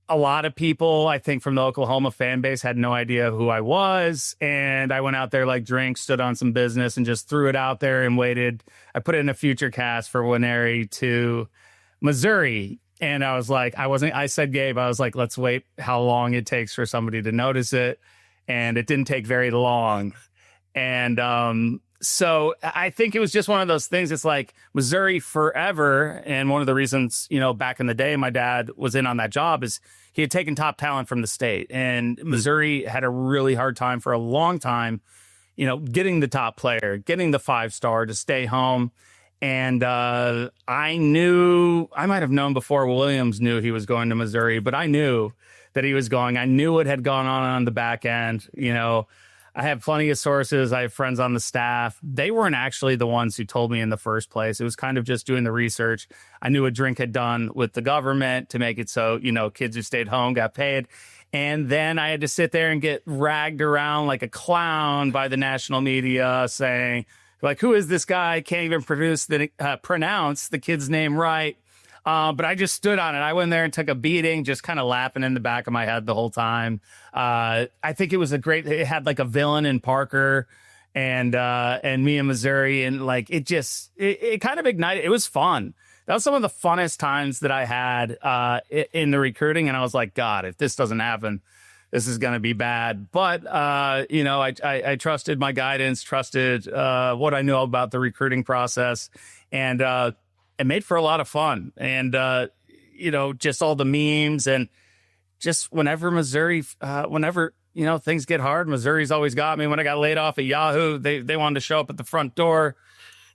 A lot of people, I think, from the Oklahoma fan base had no idea who I was. And I went out there like drinks, stood on some business and just threw it out there and waited. I put it in a future cast for Winery to Missouri. And I was like, I said, Gabe, I was like, let's wait how long it takes for somebody to notice it. And it didn't take very long. And so I think it was just one of those things. It's like Missouri forever. And one of the reasons, back in the day, my dad was in on that job is he had taken top talent from the state. And Missouri had a really hard time for a long time, getting the top player, getting the 5-star to stay home. And I might have known before Williams knew he was going to Missouri, but I knew that he was going. I knew what had gone on the back end. I have plenty of sources. I have friends on the staff. They weren't actually the ones who told me in the first place. It was kind of just doing the research. I knew what Drink had done with the government to make it so, kids who stayed home got paid. And then I had to sit there and get ragged around like a clown by the national media saying, like, who is this guy? Can't even pronounce the kid's name right. But I just stood on it. I went there and took a beating, just kind of laughing in the back of my head the whole time. I think it was it had like a villain in Parker and me in Missouri. And like, it kind of ignited. It was fun. That was some of the funnest times that I had in the recruiting. And I was like, God, if this doesn't happen, this is going to be bad. But, I trusted my guidance, trusted what I knew about the recruiting process. And it made for a lot of fun. And, just all the memes and just whenever Missouri, things get hard, Missouri's always got me. When I got laid off at Yahoo, they wanted to show up at the front door.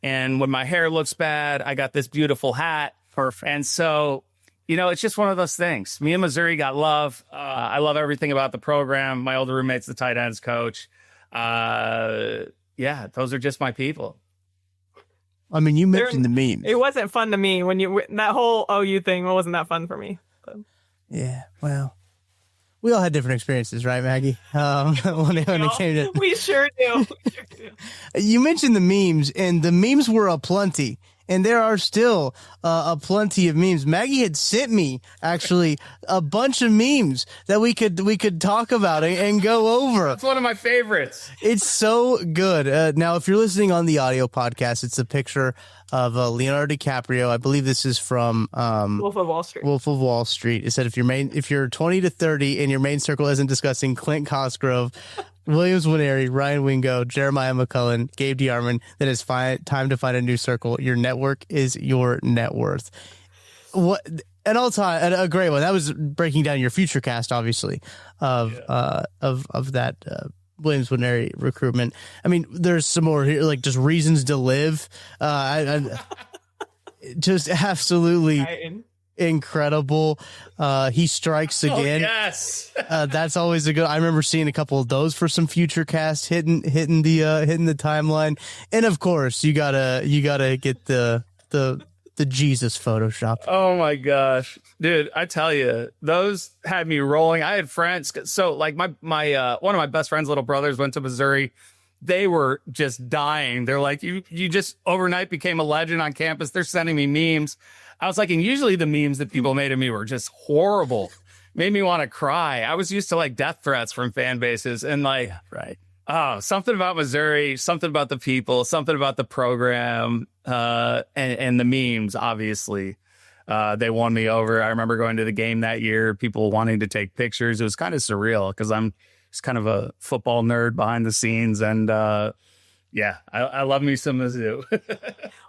And when my hair looks bad, I got this beautiful hat. Perfect. And so, it's just one of those things. Me and Missouri got love. I love everything about the program. My older roommate's the tight ends coach. Those are just my people. I mean, you mentioned the memes. It wasn't fun to me that whole OU thing wasn't that fun for me. But. Yeah, well, we all had different experiences, right, Maggie? When it came to, we sure do. You mentioned the memes, and the memes were aplenty. And there are still a plenty of memes. Maggie had sent me actually a bunch of memes that we could talk about and go over. That's one of my favorites. It's so good. Now, if you're listening on the audio podcast, it's a picture of Leonardo DiCaprio. I believe this is from Wolf of Wall Street. Wolf of Wall Street. It said if you're 20 to 30 and your main circle isn't discussing Clint Cosgrove, Williams Winery, Ryan Wingo, Jeremiah McCullen, Gabe DeArmond, then it's time to find a new circle. Your network is your net worth. What an all-time, a great one. That was breaking down your future cast, obviously, of that Williams Winery recruitment. I mean, there's some more here, like just reasons to live. Just absolutely. incredible. He strikes again. Oh, yes. That's always a good. I remember seeing a couple of those for some future cast hitting the timeline. And of course, you gotta get the Jesus Photoshop. Oh my gosh, dude! I tell you, those had me rolling. I had friends. So like my one of my best friend's little brothers went to Missouri. They were just dying. They're like, you just overnight became a legend on campus. They're sending me memes. I was like, and usually the memes that people made of me were just horrible. Made me want to cry. I was used to like death threats from fan bases and like, Right. oh, something about Missouri, something about the people, something about the program, and the memes, obviously. They won me over. I remember going to the game that year, people wanting to take pictures. It was kind of surreal because I'm just kind of a football nerd behind the scenes. And yeah, I love me some Mizzou.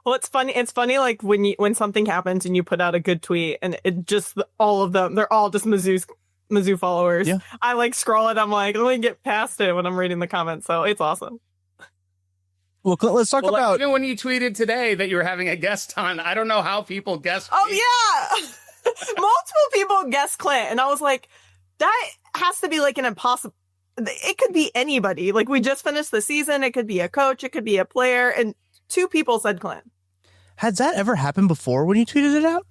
Well, it's funny. It's funny, like when something happens and you put out a good tweet, and it just all of them, they're all just Mizzou followers. Yeah. I like scroll it. I'm like, let me get past it when I'm reading the comments. So it's awesome. Well, let's talk Well, like, about. even when you tweeted today that you were having a guest on, I don't know how people guessed. Oh yeah, multiple people guessed Clint, and I was like, that has to be like an impossible. It could be anybody. Like we just finished the season. It could be a coach. It could be a player, and 2 people said Clint. Has that ever happened before when you tweeted it out?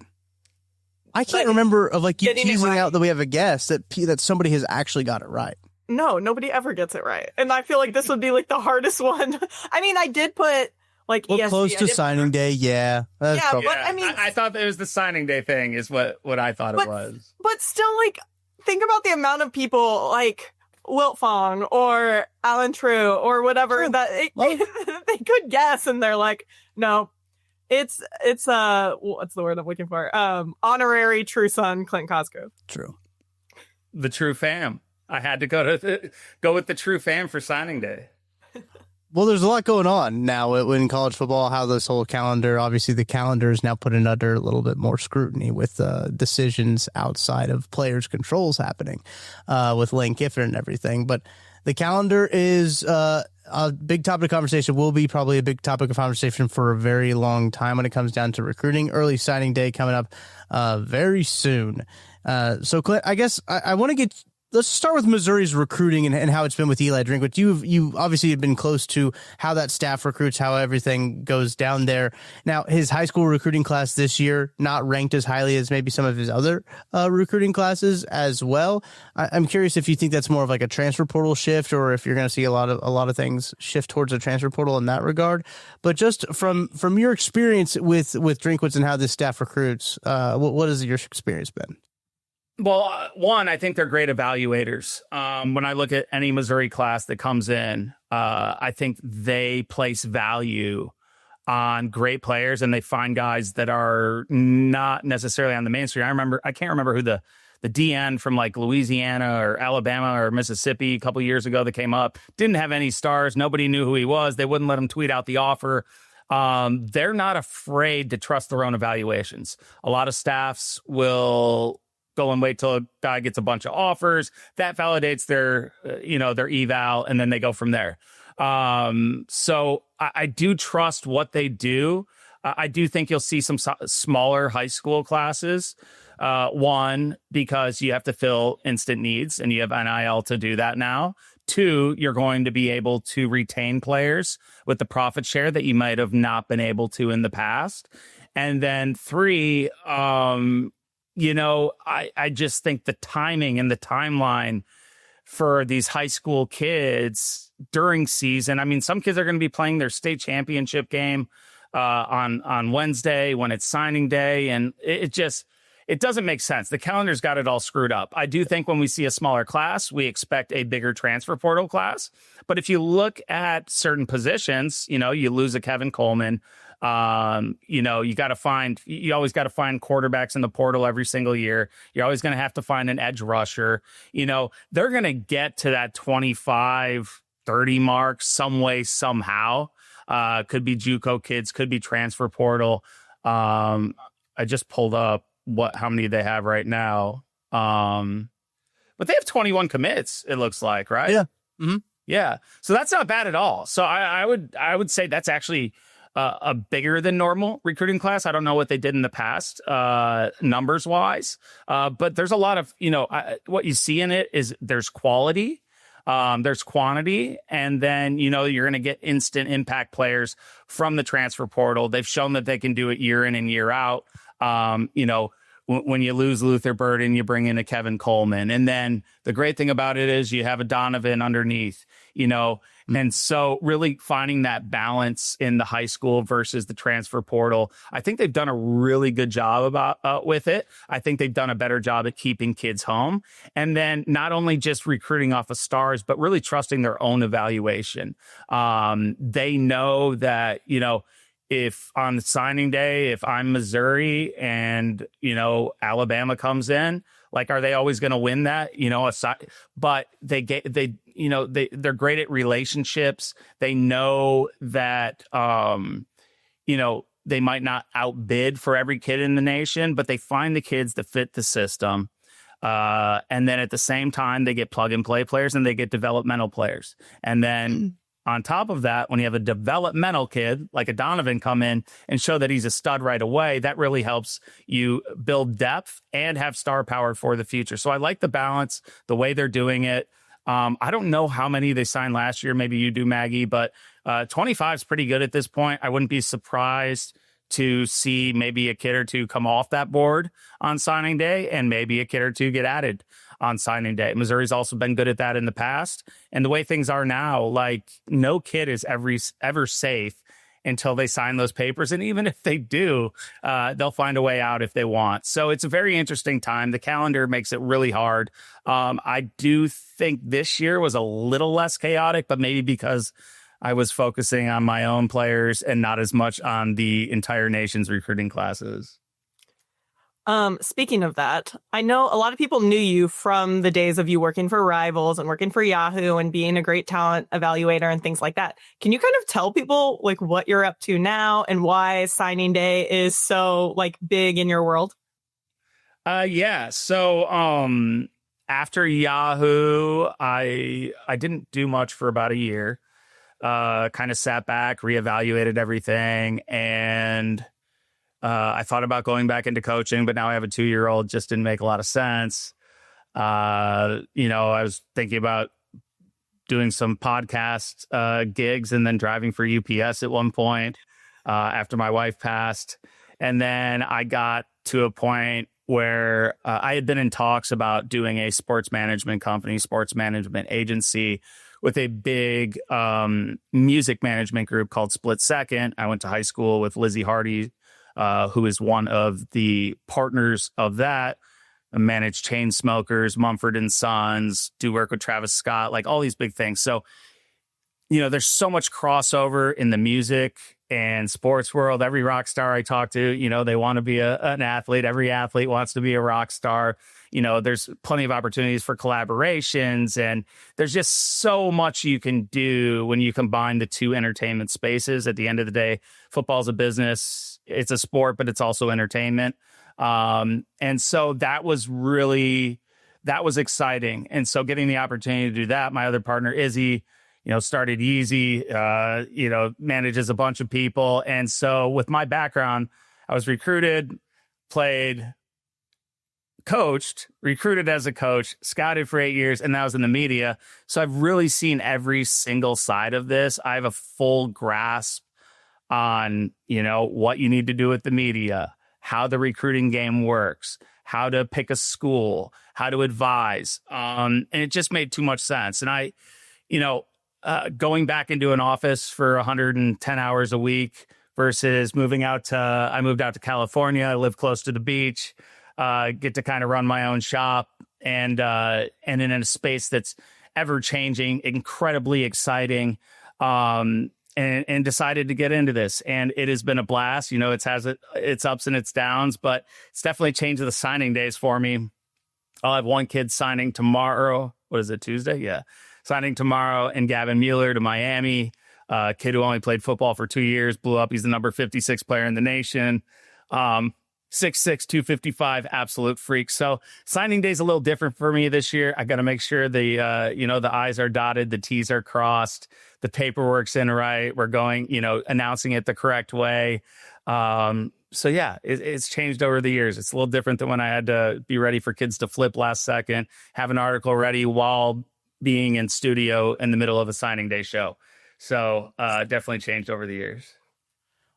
I can't remember of like you Getting it teasing right. out that we have a guess that somebody has actually got it right. No, nobody ever gets it right, and I feel like this would be like the hardest one. I mean, I did put like Well, ESG. close to signing day, yeah. That's Yeah, probably- but I mean, I thought it was the signing day thing is what I thought it was. but still, like, think about the amount of people like Wilt Fong or Alan True or whatever that they could guess, and they're like, no, it's what's the word I'm looking for? Honorary true son Clint Cosgrove. True. The true fam. I had to go with the true fam for signing day. Well, there's a lot going on now in college football, how this whole calendar, obviously the calendar is now put under a little bit more scrutiny with decisions outside of players' controls happening with Lane Kiffin and everything. But the calendar is a big topic of conversation, will be probably a big topic of conversation for a very long time when it comes down to recruiting. Early signing day coming up very soon. So, Clint, I guess I want to get... Let's start with Missouri's recruiting and how it's been with Eli Drinkwitz. You obviously have been close to how that staff recruits, how everything goes down there. Now, his high school recruiting class this year, not ranked as highly as maybe some of his other recruiting classes as well. I'm curious if you think that's more of like a transfer portal shift, or if you're going to see a lot of things shift towards a transfer portal in that regard. But just from your experience with Drinkwitz and how this staff recruits, what has your experience been? Well, one, I think they're great evaluators. When I look at any Missouri class that comes in, I think they place value on great players, and they find guys that are not necessarily on the mainstream. I can't remember who the DN from like Louisiana or Alabama or Mississippi a couple years ago that came up, didn't have any stars. Nobody knew who he was. They wouldn't let him tweet out the offer. They're not afraid to trust their own evaluations. A lot of staffs will go and wait till a guy gets a bunch of offers. That validates their eval, and then they go from there. So I do trust what they do. I do think you'll see some smaller high school classes. One, because you have to fill instant needs, and you have NIL to do that now. 2, you're going to be able to retain players with the profit share that you might have not been able to in the past. And then 3, I just think the timing and the timeline for these high school kids during season. I mean, some kids are going to be playing their state championship game on Wednesday when it's signing day. And it doesn't make sense. The calendar's got it all screwed up. I do think when we see a smaller class, we expect a bigger transfer portal class. But if you look at certain positions, you lose a Kevin Coleman. You always got to find quarterbacks in the portal every single year. You're always going to have to find an edge rusher. They're going to get to that 25, 30 mark some way, somehow. Could be JUCO kids, could be transfer portal. I just pulled up how many they have right now. But they have 21 commits, it looks like, right? Yeah. Mm-hmm. Yeah. So that's not bad at all. So I would say that's actually a bigger than normal recruiting class. I don't know what they did in the past, numbers wise, but there's a lot of, what you see in it is there's quality, there's quantity, and then, you're going to get instant impact players from the transfer portal. They've shown that they can do it year in and year out. When you lose Luther Burden, you bring in a Kevin Coleman. And then the great thing about it is you have a Donovan underneath, and so really finding that balance in the high school versus the transfer portal. I think they've done a really good job with it. I think they've done a better job at keeping kids home. And then not only just recruiting off of stars, but really trusting their own evaluation. They know that, if on signing day, if I'm Missouri and, Alabama comes in, like, are they always going to win that? But they're great at relationships. They know that, they might not outbid for every kid in the nation, but they find the kids that fit the system. And then at the same time, they get plug and play players and they get developmental players. And then on top of that, when you have a developmental kid like a Donovan come in and show that he's a stud right away, that really helps you build depth and have star power for the future. So I like the balance, the way they're doing it. I don't know how many they signed last year. Maybe you do, Maggie, but 25 is pretty good at this point. I wouldn't be surprised to see maybe a kid or two come off that board on signing day and maybe a kid or two get added on signing day. Missouri's also been good at that in the past. And the way things are now, like, no kid is ever safe until they sign those papers. And even if they do, they'll find a way out if they want. So it's a very interesting time. The calendar makes it really hard. I do think this year was a little less chaotic, but maybe because I was focusing on my own players and not as much on the entire nation's recruiting classes. Speaking of that, I know a lot of people knew you from the days of you working for Rivals and working for Yahoo and being a great talent evaluator and things like that. Can you kind of tell people like what you're up to now and why signing day is so like big in your world? Yeah. So, after Yahoo, I didn't do much for about a year, kind of sat back, reevaluated everything, and I thought about going back into coaching, but now I have a 2-year-old. Just didn't make a lot of sense. I was thinking about doing some podcast gigs and then driving for UPS at one point after my wife passed. And then I got to a point where I had been in talks about doing a sports management company, sports management agency with a big music management group called Split Second. I went to high school with Lizzie Hardy, who is one of the partners of that. I manage Chainsmokers, Mumford & Sons, do work with Travis Scott, like all these big things. So, there's so much crossover in the music and sports world. Every rock star I talk to, they want to be an athlete. Every athlete wants to be a rock star. There's plenty of opportunities for collaborations, and there's just so much you can do when you combine the two entertainment spaces. At the end of the day, football's a business. It's a sport, but it's also entertainment. And so that was exciting. And so getting the opportunity to do that, my other partner, Izzy, started Yeezy, manages a bunch of people. And so with my background, I was recruited, played, coached, recruited as a coach, scouted for 8 years, and that was in the media. So I've really seen every single side of this. I have a full grasp on, what you need to do with the media, how the recruiting game works, how to pick a school, how to advise. And it just made too much sense. And I, going back into an office for 110 hours a week versus I moved out to California. I live close to the beach, get to kind of run my own shop and in a space that's ever changing, incredibly exciting. And decided to get into this, and it has been a blast. Its ups and its downs, but it's definitely changed the signing days for me. I'll have one kid signing tomorrow. What is it, Tuesday? Yeah. Signing tomorrow, and Gavin Mueller to Miami, kid who only played football for 2 years, blew up. He's the number 56 player in the nation. 6'6", 255, absolute freak. So signing day is a little different for me this year. I got to make sure the I's are dotted, the T's are crossed, the paperwork's in right. We're going, announcing it the correct way. So yeah, it's changed over the years. It's a little different than when I had to be ready for kids to flip last second, have an article ready while being in studio in the middle of a signing day show. So definitely changed over the years.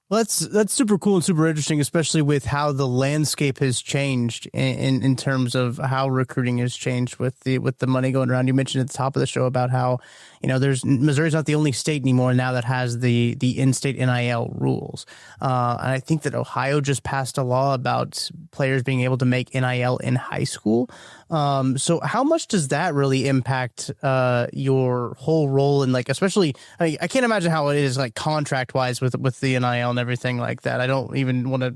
Well, that's super cool and super interesting, especially with how the landscape has changed in terms of how recruiting has changed with the money going around. You mentioned at the top of the show about how, Missouri's not the only state anymore now that has the in-state NIL rules. And I think that Ohio just passed a law about players being able to make NIL in high school. So how much does that really impact your whole role? And especially, I can't imagine how it is contract wise with the NIL and everything like that. I don't even want to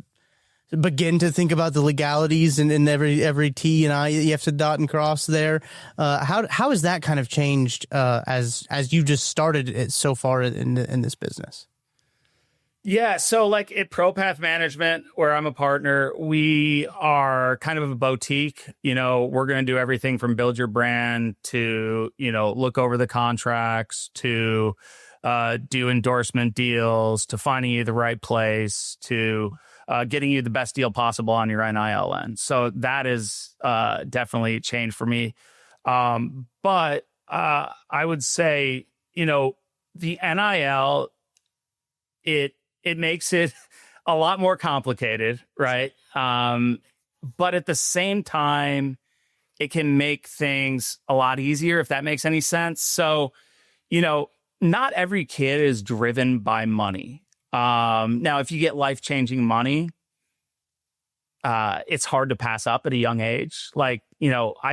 begin to think about the legalities and every T and I you have to dot and cross there. How has that kind of changed as you just started it so far in this business? Yeah, so at ProPath Management, where I'm a partner, we are kind of a boutique. We're going to do everything from build your brand to, look over the contracts to do endorsement deals to finding you the right place to getting you the best deal possible on your NIL end. So that is definitely changed for me. But I would say, the NIL, it makes it a lot more complicated, right? But at the same time, it can make things a lot easier, if that makes any sense. So, not every kid is driven by money. Now, if you get life-changing money, it's hard to pass up at a young age. I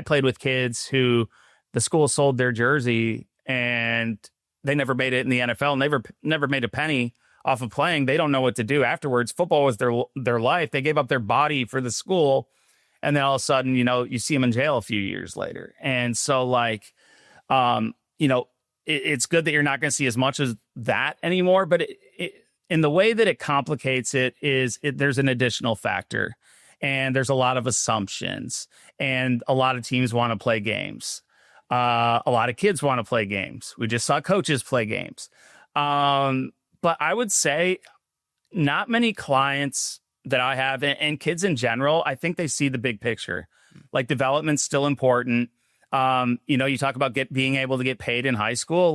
played with kids who the school sold their jersey and they never made it in the NFL, and never made a penny off of playing. They don't know what to do afterwards. Football was their life. They gave up their body for the school. And then all of a sudden, you see them in jail a few years later. And so it's good that you're not going to see as much as that anymore. But in the way that it complicates it is there's an additional factor, and there's a lot of assumptions, and a lot of teams want to play games. A lot of kids want to play games. We just saw coaches play games. But I would say not many clients that I have, and kids in general, I think they see the big picture. Development's still important. You talk about being able to get paid in high school.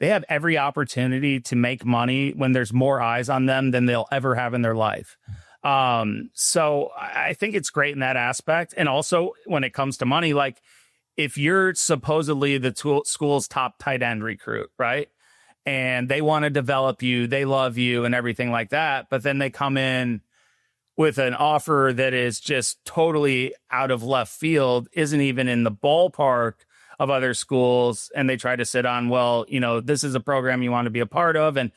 They have every opportunity to make money when there's more eyes on them than they'll ever have in their life. So I think it's great in that aspect. And also when it comes to money, if you're supposedly the school's top tight end recruit, right? And they want to develop you, they love you and everything like that. But then they come in with an offer that is just totally out of left field, isn't even in the ballpark of other schools. And they try to sit on, this is a program you want to be a part of. And,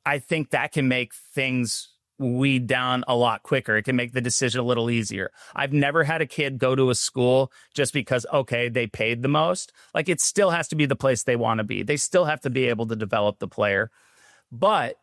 I think that can make things weed down a lot quicker. It can make the decision a little easier. I've never had a kid go to a school just because, they paid the most. It still has to be the place they want to be. They still have to be able to develop the player. But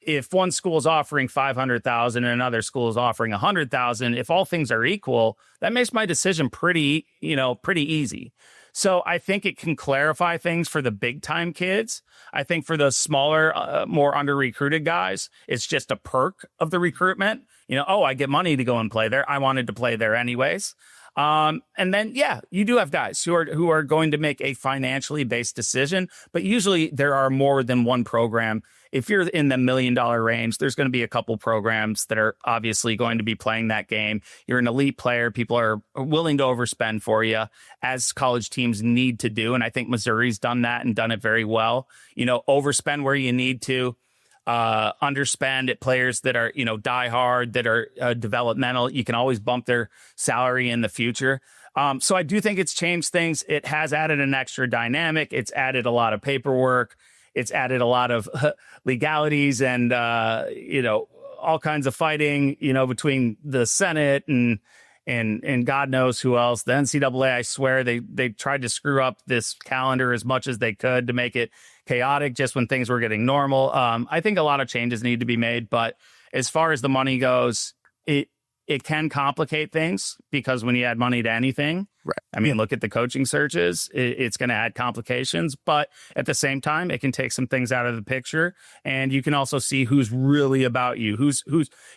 if one school is offering $500,000 and another school is offering $100,000, if all things are equal, that makes my decision pretty easy. So I think it can clarify things for the big time kids. I think for the smaller, more under recruited guys, it's just a perk of the recruitment. I get money to go and play there. I wanted to play there anyways. And then, you do have guys who are going to make a financially based decision, but usually there are more than one program. If you're in the $1 million range, there's going to be a couple programs that are obviously going to be playing that game. You're an elite player. People are willing to overspend for you, as college teams need to do. And I think Missouri's done that and done it very well. Overspend where you need to, underspend at players that are, die hard, that are developmental. You can always bump their salary in the future. So I do think it's changed things. It has added an extra dynamic. It's added a lot of paperwork. It's added a lot of legalities and, all kinds of fighting, between the Senate and God knows who else. The NCAA, I swear, they tried to screw up this calendar as much as they could to make it chaotic just when things were getting normal. I think a lot of changes need to be made. But as far as the money goes, it can complicate things because when you add money to anything, right. I mean, look at the coaching searches. It's going to add complications, but at the same time, it can take some things out of the picture, and you can also see who's really about you. Who's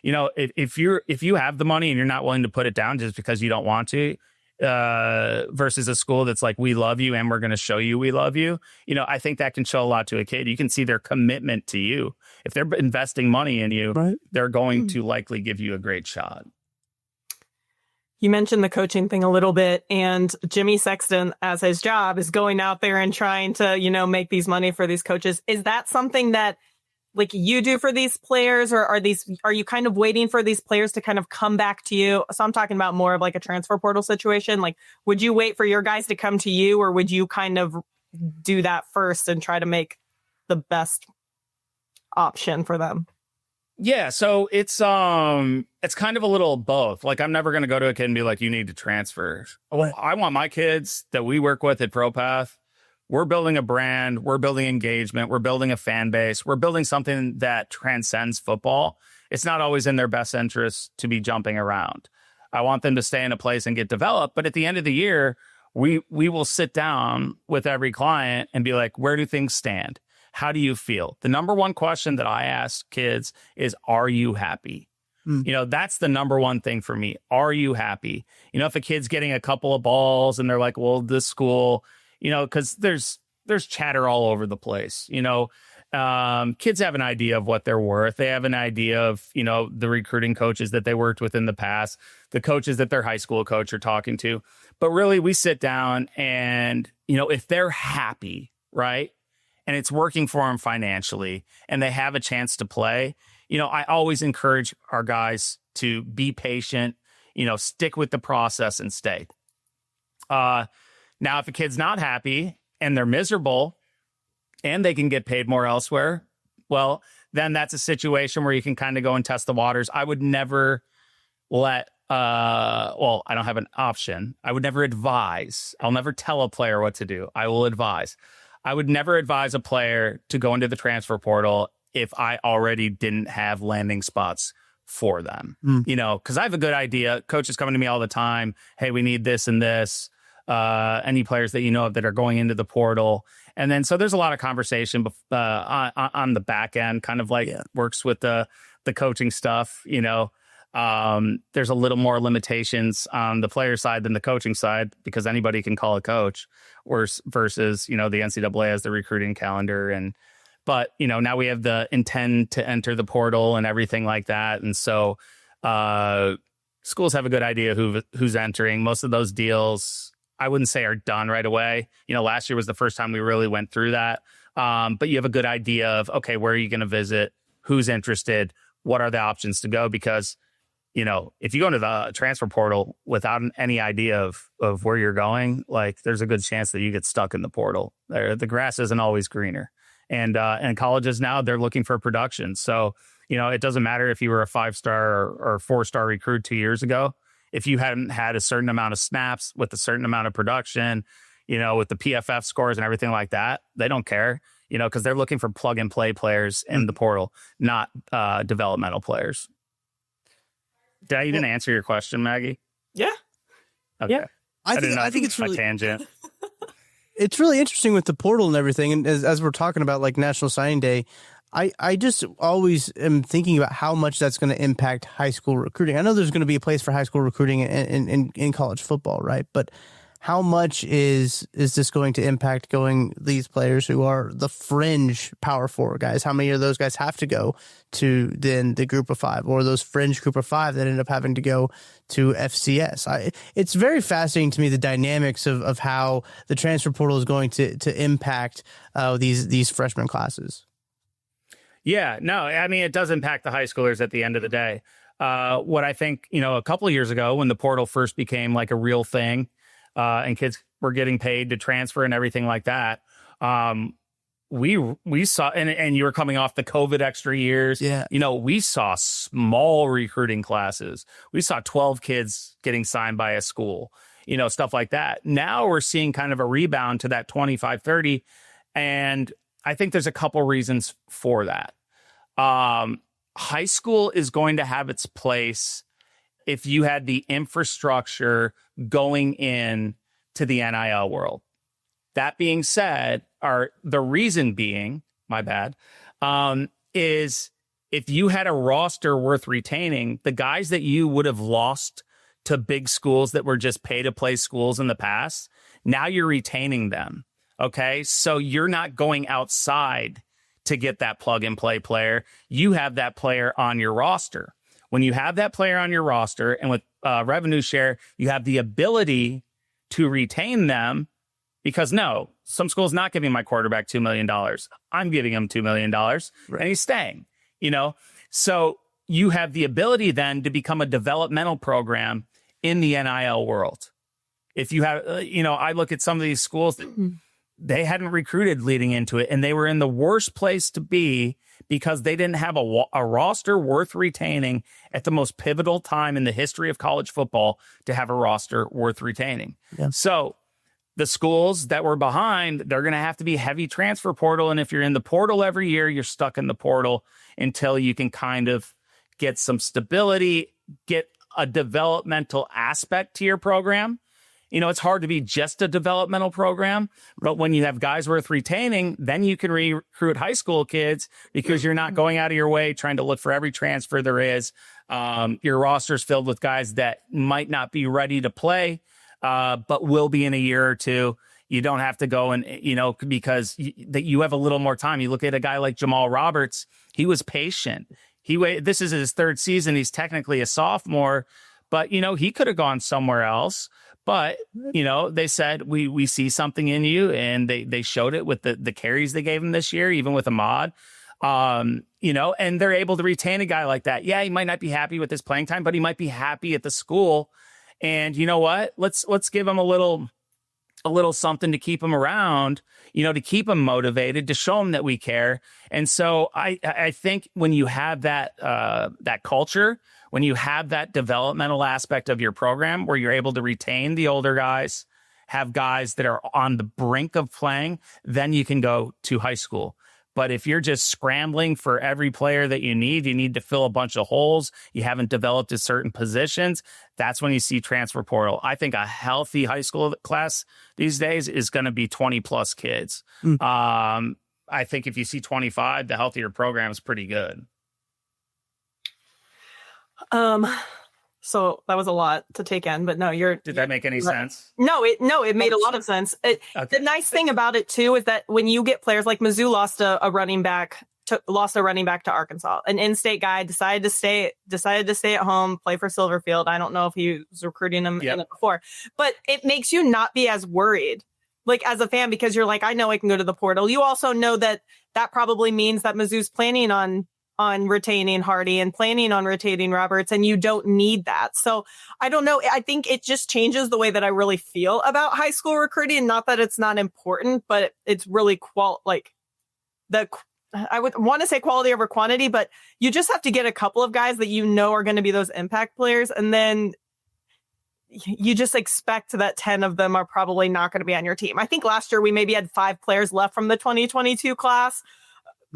if you have the money and you're not willing to put it down just because you don't want to, versus a school that's like, we love you and we're going to show you we love you. I think that can show a lot to a kid. You can see their commitment to you. If they're investing money in you, right, they're going to likely give you a great shot. You mentioned the coaching thing a little bit, and Jimmy Sexton, as his job, is going out there and trying to, make these money for these coaches. Is that something that like you do for these players, or are you kind of waiting for these players to kind of come back to you? So I'm talking about more of like a transfer portal situation. Like, would you wait for your guys to come to you, or would you kind of do that first and try to make the best option for them? Yeah, so it's kind of a little both. Like, I'm never going to go to a kid and be like, you need to transfer. I want my kids that we work with at ProPath. We're building a brand. We're building engagement. We're building a fan base. We're building something that transcends football. It's not always in their best interest to be jumping around. I want them to stay in a place and get developed. But at the end of the year, we will sit down with every client and be like, where do things stand? How do you feel? The number one question that I ask kids is, are you happy? That's the number one thing for me. Are you happy? If a kid's getting a couple of balls and they're like, well, this school, because there's chatter all over the place. Kids have an idea of what they're worth. They have an idea of, the recruiting coaches that they worked with in the past, the coaches that their high school coach are talking to. But really, we sit down and, if they're happy, right, and it's working for them financially and they have a chance to play, I always encourage our guys to be patient, stick with the process and stay. Now, if a kid's not happy and they're miserable and they can get paid more elsewhere, well, then that's a situation where you can kind of go and test the waters. I would never let, I don't have an option. I would never advise. I'll never tell a player what to do. I will advise. I would never advise a player to go into the transfer portal if I already didn't have landing spots for them, because I have a good idea. Coaches coming to me all the time. Hey, we need this and this. Any players that you know of that are going into the portal. And then, so there's a lot of conversation on the back end, kind of like works with the coaching stuff. There's a little more limitations on the player side than the coaching side because anybody can call a coach versus, the NCAA has the recruiting calendar. But now we have the intend to enter the portal and everything like that. And so schools have a good idea who's entering. Most of those deals, I wouldn't say are done right away. Last year was the first time we really went through that. But you have a good idea of, okay, where are you going to visit? Who's interested? What are the options to go? Because, if you go into the transfer portal without any idea of where you're going, like there's a good chance that you get stuck in the portal. The grass isn't always greener. And colleges now, they're looking for production. So, it doesn't matter if you were a 5-star or 4-star recruit 2 years ago. If you hadn't had a certain amount of snaps with a certain amount of production, with the PFF scores and everything like that, they don't care, because they're looking for plug and play players in the portal, not developmental players. Did I even answer your question, Maggie? Yeah. Okay. Yeah. I think it's really tangent. It's really interesting with the portal and everything. And as we're talking about like National Signing Day, I just always am thinking about how much that's going to impact high school recruiting. I know there's going to be a place for high school recruiting in college football, right? But how much is this going to impact these players who are the fringe Power 4 guys? How many of those guys have to go to then the Group of 5 or those fringe Group of 5 that end up having to go to FCS? It's very fascinating to me, the dynamics of how the transfer portal is going to impact these freshman classes. Yeah, no, I mean, it does impact the high schoolers at the end of the day. What I think, a couple of years ago when the portal first became like a real thing and kids were getting paid to transfer and everything like that, we saw, and you were coming off the COVID extra years. Yeah. We saw small recruiting classes. We saw 12 kids getting signed by a school, stuff like that. Now we're seeing kind of a rebound to that 25, 30. And I think there's a couple reasons for that. High school is going to have its place if you had the infrastructure going in to the NIL world. That being said, the reason being, my bad, is if you had a roster worth retaining, the guys that you would have lost to big schools that were just pay-to-play schools in the past, now you're retaining them, okay? So you're not going outside to get that plug-and-play player. You have that player on your roster. When you have that player on your roster, and with revenue share, you have the ability to retain them, because no, some school's not giving my quarterback $2 million. I'm giving him $2 million, and he's staying, So you have the ability then to become a developmental program in the NIL world. If you have, I look at some of these schools, they hadn't recruited leading into it, and they were in the worst place to be because they didn't have a roster worth retaining at the most pivotal time in the history of college football to have a roster worth retaining. Yeah. So the schools that were behind, they're going to have to be heavy transfer portal. And if you're in the portal every year, you're stuck in the portal until you can kind of get some stability, get a developmental aspect to your program. It's hard to be just a developmental program, but when you have guys worth retaining, then you can recruit high school kids because you're not going out of your way trying to look for every transfer there is. Your roster's filled with guys that might not be ready to play, but will be in a year or two. You don't have to go and, because you have a little more time. You look at a guy like Jamal Roberts. He was patient. This is his third season. He's technically a sophomore, but, he could have gone somewhere else. But, they said, we see something in you, and they showed it with the carries they gave him this year, even with Ahmad, and they're able to retain a guy like that. Yeah, he might not be happy with his playing time, but he might be happy at the school. And you know what? Let's give him a little something to keep him around, to keep him motivated, to show him that we care. And so I think when you have that culture, when you have that developmental aspect of your program where you're able to retain the older guys, have guys that are on the brink of playing, then you can go to high school. But if you're just scrambling for every player that you need to fill a bunch of holes, you haven't developed at certain positions, that's when you see transfer portal. I think a healthy high school class these days is going to be 20 plus kids. I think if you see 25, the healthier program is pretty good. So that was a lot to take in, but no, did that make any sense? No, it made a lot of sense. The nice thing about it too is that when you get players like Mizzou lost a running back to Arkansas, an in-state guy decided to stay at home, play for Silverfield. I don't know if he was recruiting him in it before, but it makes you not be as worried, like as a fan, because you're like, I know I can go to the portal. You also know that probably means that Mizzou's planning on retaining Hardy and planning on retaining Roberts, and you don't need that. So I don't know. I think it just changes the way that I really feel about high school recruiting. Not that it's not important, but it's really I would want to say quality over quantity, but you just have to get a couple of guys that are going to be those impact players. And then you just expect that 10 of them are probably not going to be on your team. I think last year we maybe had 5 players left from the 2022 class.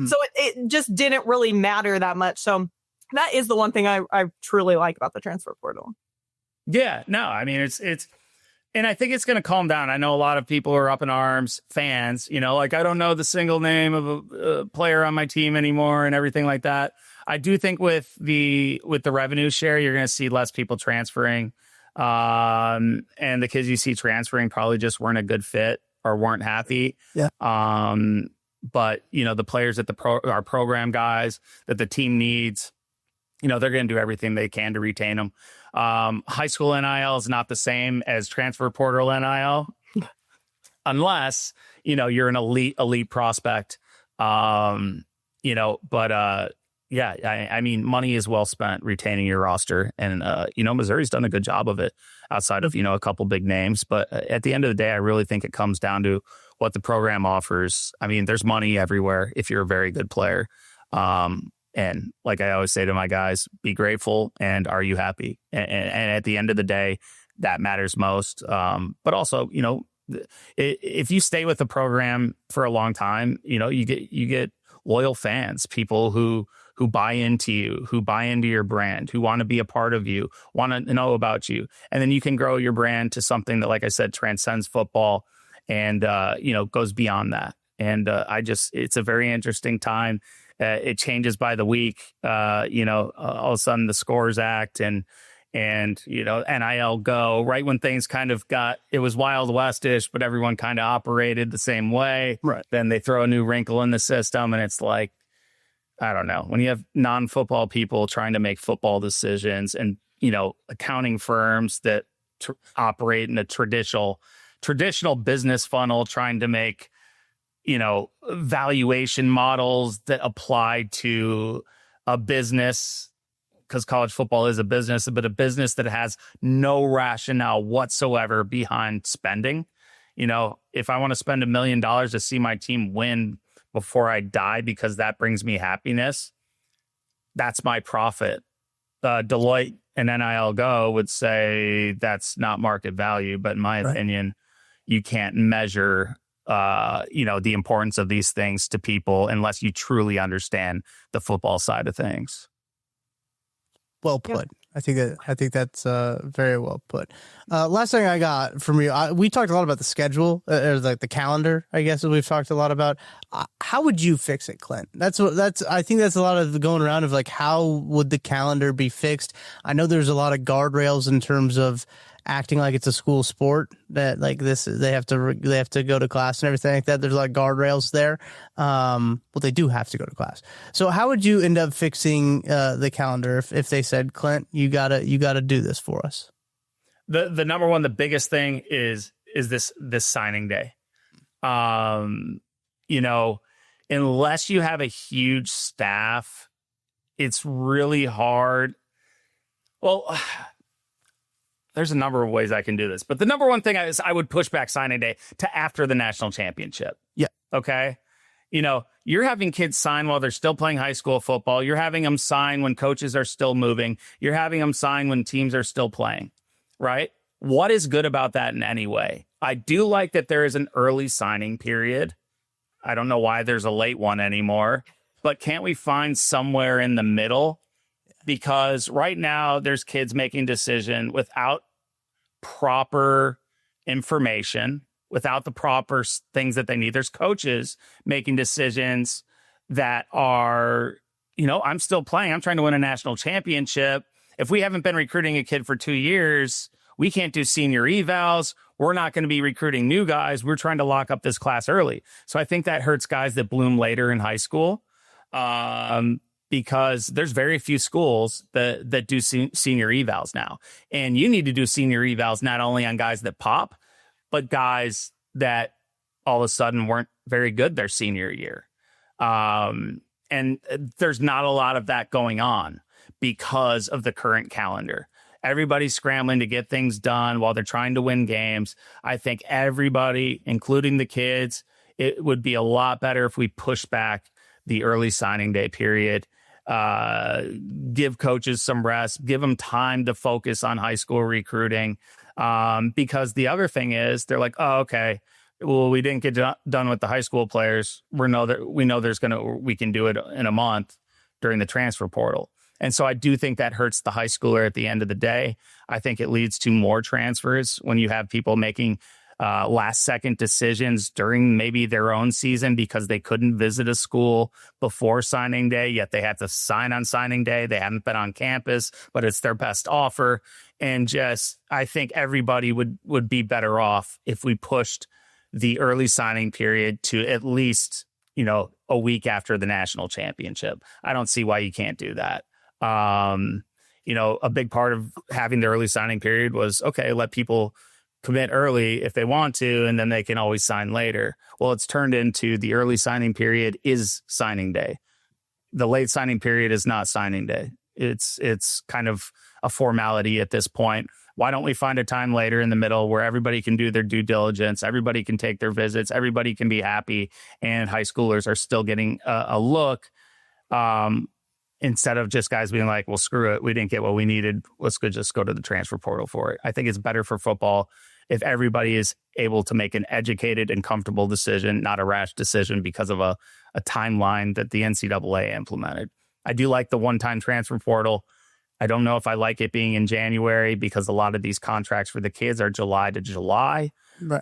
So it just didn't really matter that much. So that is the one thing I truly like about the transfer portal. Yeah, no, I mean, it's, and I think it's going to calm down. I know a lot of people are up in arms, fans, like I don't know the single name of a player on my team anymore and everything like that. I do think with the revenue share, you're going to see less people transferring. And the kids you see transferring probably just weren't a good fit or weren't happy. Yeah. But, the players that our program guys that the team needs, they're going to do everything they can to retain them. High school NIL is not the same as transfer portal NIL unless, you're an elite prospect. But I mean, money is well spent retaining your roster. And, Missouri's done a good job of it outside of, a couple big names. But at the end of the day, I really think it comes down to what the program offers. I mean, there's money everywhere if you're a very good player. And like I always say to my guys, be grateful and are you happy? And at the end of the day, that matters most. But also, if you stay with the program for a long time, you get loyal fans, people who who buy into you, who buy into your brand, who want to be a part of you, want to know about you. And then you can grow your brand to something that, like I said, transcends football and, goes beyond that. And it's a very interesting time. It changes by the week. All of a sudden the Scores Act and NIL go right when things kind of it was Wild West-ish, but everyone kind of operated the same way. Right. Then they throw a new wrinkle in the system and it's like, I don't know, when you have non-football people trying to make football decisions and, accounting firms that operate in a traditional business funnel trying to make, valuation models that apply to a business, because college football is a business, but a business that has no rationale whatsoever behind spending. If I want to spend $1 million to see my team win before I die because that brings me happiness, that's my profit. Deloitte and NIL Go would say that's not market value, but in my opinion, you can't measure the importance of these things to people unless you truly understand the football side of things. Well put. Yeah. I think that's very well put. Last thing I got from you, we talked a lot about the schedule, or like the calendar, I guess, that we've talked a lot about. How would you fix it, Clint? I think that's a lot of the going around of like, how would the calendar be fixed? I know there's a lot of guardrails in terms of acting like it's a school sport, that like this, they have to go to class and everything like that. There's a lot of guardrails there. Well, they do have to go to class. So how would you end up fixing the calendar if they said, Clint, you gotta do this for us? The number one, the biggest thing is this signing day. Unless you have a huge staff, it's really hard. Well, there's a number of ways I can do this, but the number one thing is I would push back signing day to after the national championship. Yeah. Okay. You're having kids sign while they're still playing high school football. You're having them sign when coaches are still moving. You're having them sign when teams are still playing, right? What is good about that in any way? I do like that there is an early signing period. I don't know why there's a late one anymore, but can't we find somewhere in the middle? Because right now there's kids making decision without proper information, without the proper things that they need. There's coaches making decisions that are, I'm still playing. I'm trying to win a national championship. If we haven't been recruiting a kid for 2 years, we can't do senior evals. We're not going to be recruiting new guys. We're trying to lock up this class early. So I think that hurts guys that bloom later in high school. Because there's very few schools that do senior evals now. And you need to do senior evals not only on guys that pop, but guys that all of a sudden weren't very good their senior year. And there's not a lot of that going on because of the current calendar. Everybody's scrambling to get things done while they're trying to win games. I think everybody, including the kids, it would be a lot better if we push back the early signing day period. Give coaches some rest, give them time to focus on high school recruiting. Because the other thing is they're like, oh, okay, well, we didn't get done with the high school players. We know we can do it in a month during the transfer portal. And so I do think that hurts the high schooler at the end of the day. I think it leads to more transfers when you have people making last second decisions during maybe their own season because they couldn't visit a school before signing day, yet they had to sign on signing day. They haven't been on campus, but it's their best offer. And I think everybody would be better off if we pushed the early signing period to at least, a week after the national championship. I don't see why you can't do that. A big part of having the early signing period was, okay, let people commit early if they want to, and then they can always sign later. Well, it's turned into the early signing period is signing day. The late signing period is not signing day. It's kind of a formality at this point. Why don't we find a time later in the middle where everybody can do their due diligence, everybody can take their visits, everybody can be happy, and high schoolers are still getting a look, instead of just guys being like, well, screw it, we didn't get what we needed, let's just go to the transfer portal for it. I think it's better for football if everybody is able to make an educated and comfortable decision, not a rash decision because of a timeline that the NCAA implemented. I do like the one-time transfer portal. I don't know if I like it being in January because a lot of these contracts for the kids are July to July. Right.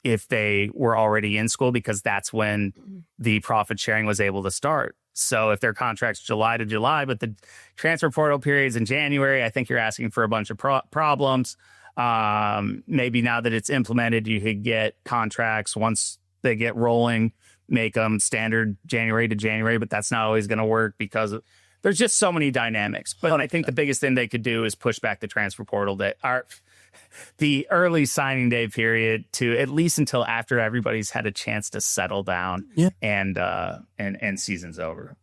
If they were already in school, because that's when the profit sharing was able to start. So if their contract's July to July, but the transfer portal period's in January, I think you're asking for a bunch of problems. Maybe now that it's implemented, you could get contracts once they get rolling, make them standard January to January, but that's not always going to work because there's just so many dynamics. But I think the biggest thing they could do is push back the transfer portal, the early signing day period, to at least until after everybody's had a chance to settle down and season's over.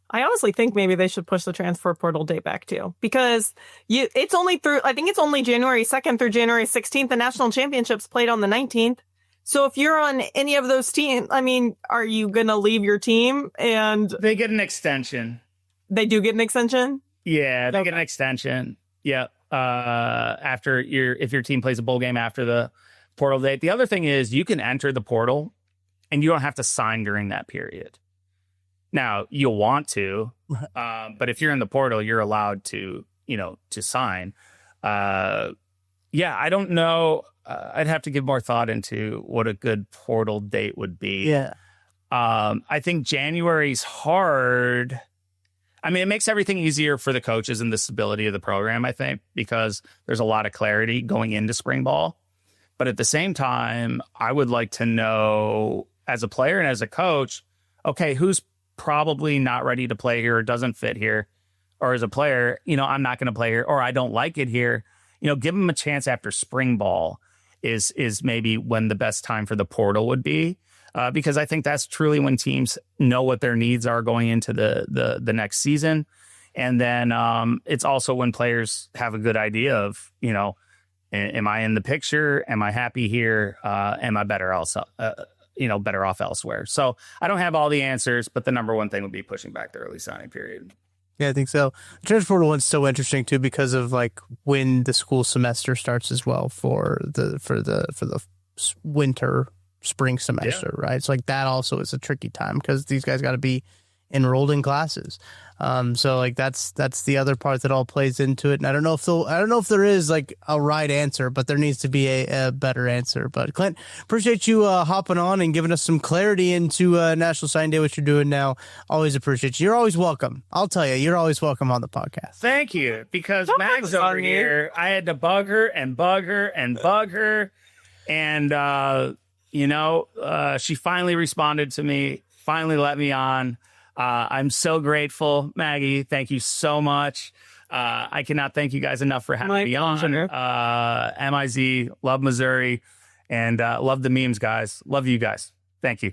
I honestly think maybe they should push the transfer portal date back too, because it's only January 2nd through January 16th. The national championships played on the 19th. So if you're on any of those teams, I mean, are you going to leave your team? And they get an extension. They do get an extension? Yeah, they get an extension. Yeah. If your team plays a bowl game after the portal date. The other thing is you can enter the portal and you don't have to sign during that period. Now, you'll want to, but if you're in the portal, you're allowed to sign. I don't know. I'd have to give more thought into what a good portal date would be. Yeah. I think January's hard. I mean, it makes everything easier for the coaches and the stability of the program, I think, because there's a lot of clarity going into spring ball. But at the same time, I would like to know as a player and as a coach, okay, who's probably not ready to play here or doesn't fit here, or as a player, I'm not going to play here, or I don't like it here. Give them a chance after spring ball is maybe when the best time for the portal would be, because I think that's truly when teams know what their needs are going into the next season. And then it's also when players have a good idea of, am I in the picture? Am I happy here? Am I better off elsewhere? So I don't have all the answers, but the number one thing would be pushing back the early signing period. Yeah, I think so. The transfer portal one's so interesting too because of like when the school semester starts as well for the winter spring semester, right? So like that also is a tricky time because these guys got to be enrolled in classes. So like that's the other part that all plays into it. And I don't know if there is like a right answer, but there needs to be a better answer. But Clint, appreciate you hopping on and giving us some clarity into National Signing Day, what you're doing now. Always appreciate you. You're always welcome. I'll tell you, you're always welcome on the podcast. Thank you. Because Mag's over here, I had to bug her. And, she finally responded to me, finally let me on. I'm so grateful, Maggie. Thank you so much. I cannot thank you guys enough for having me on. MIZ, love Missouri, and love the memes, guys. Love you guys. Thank you.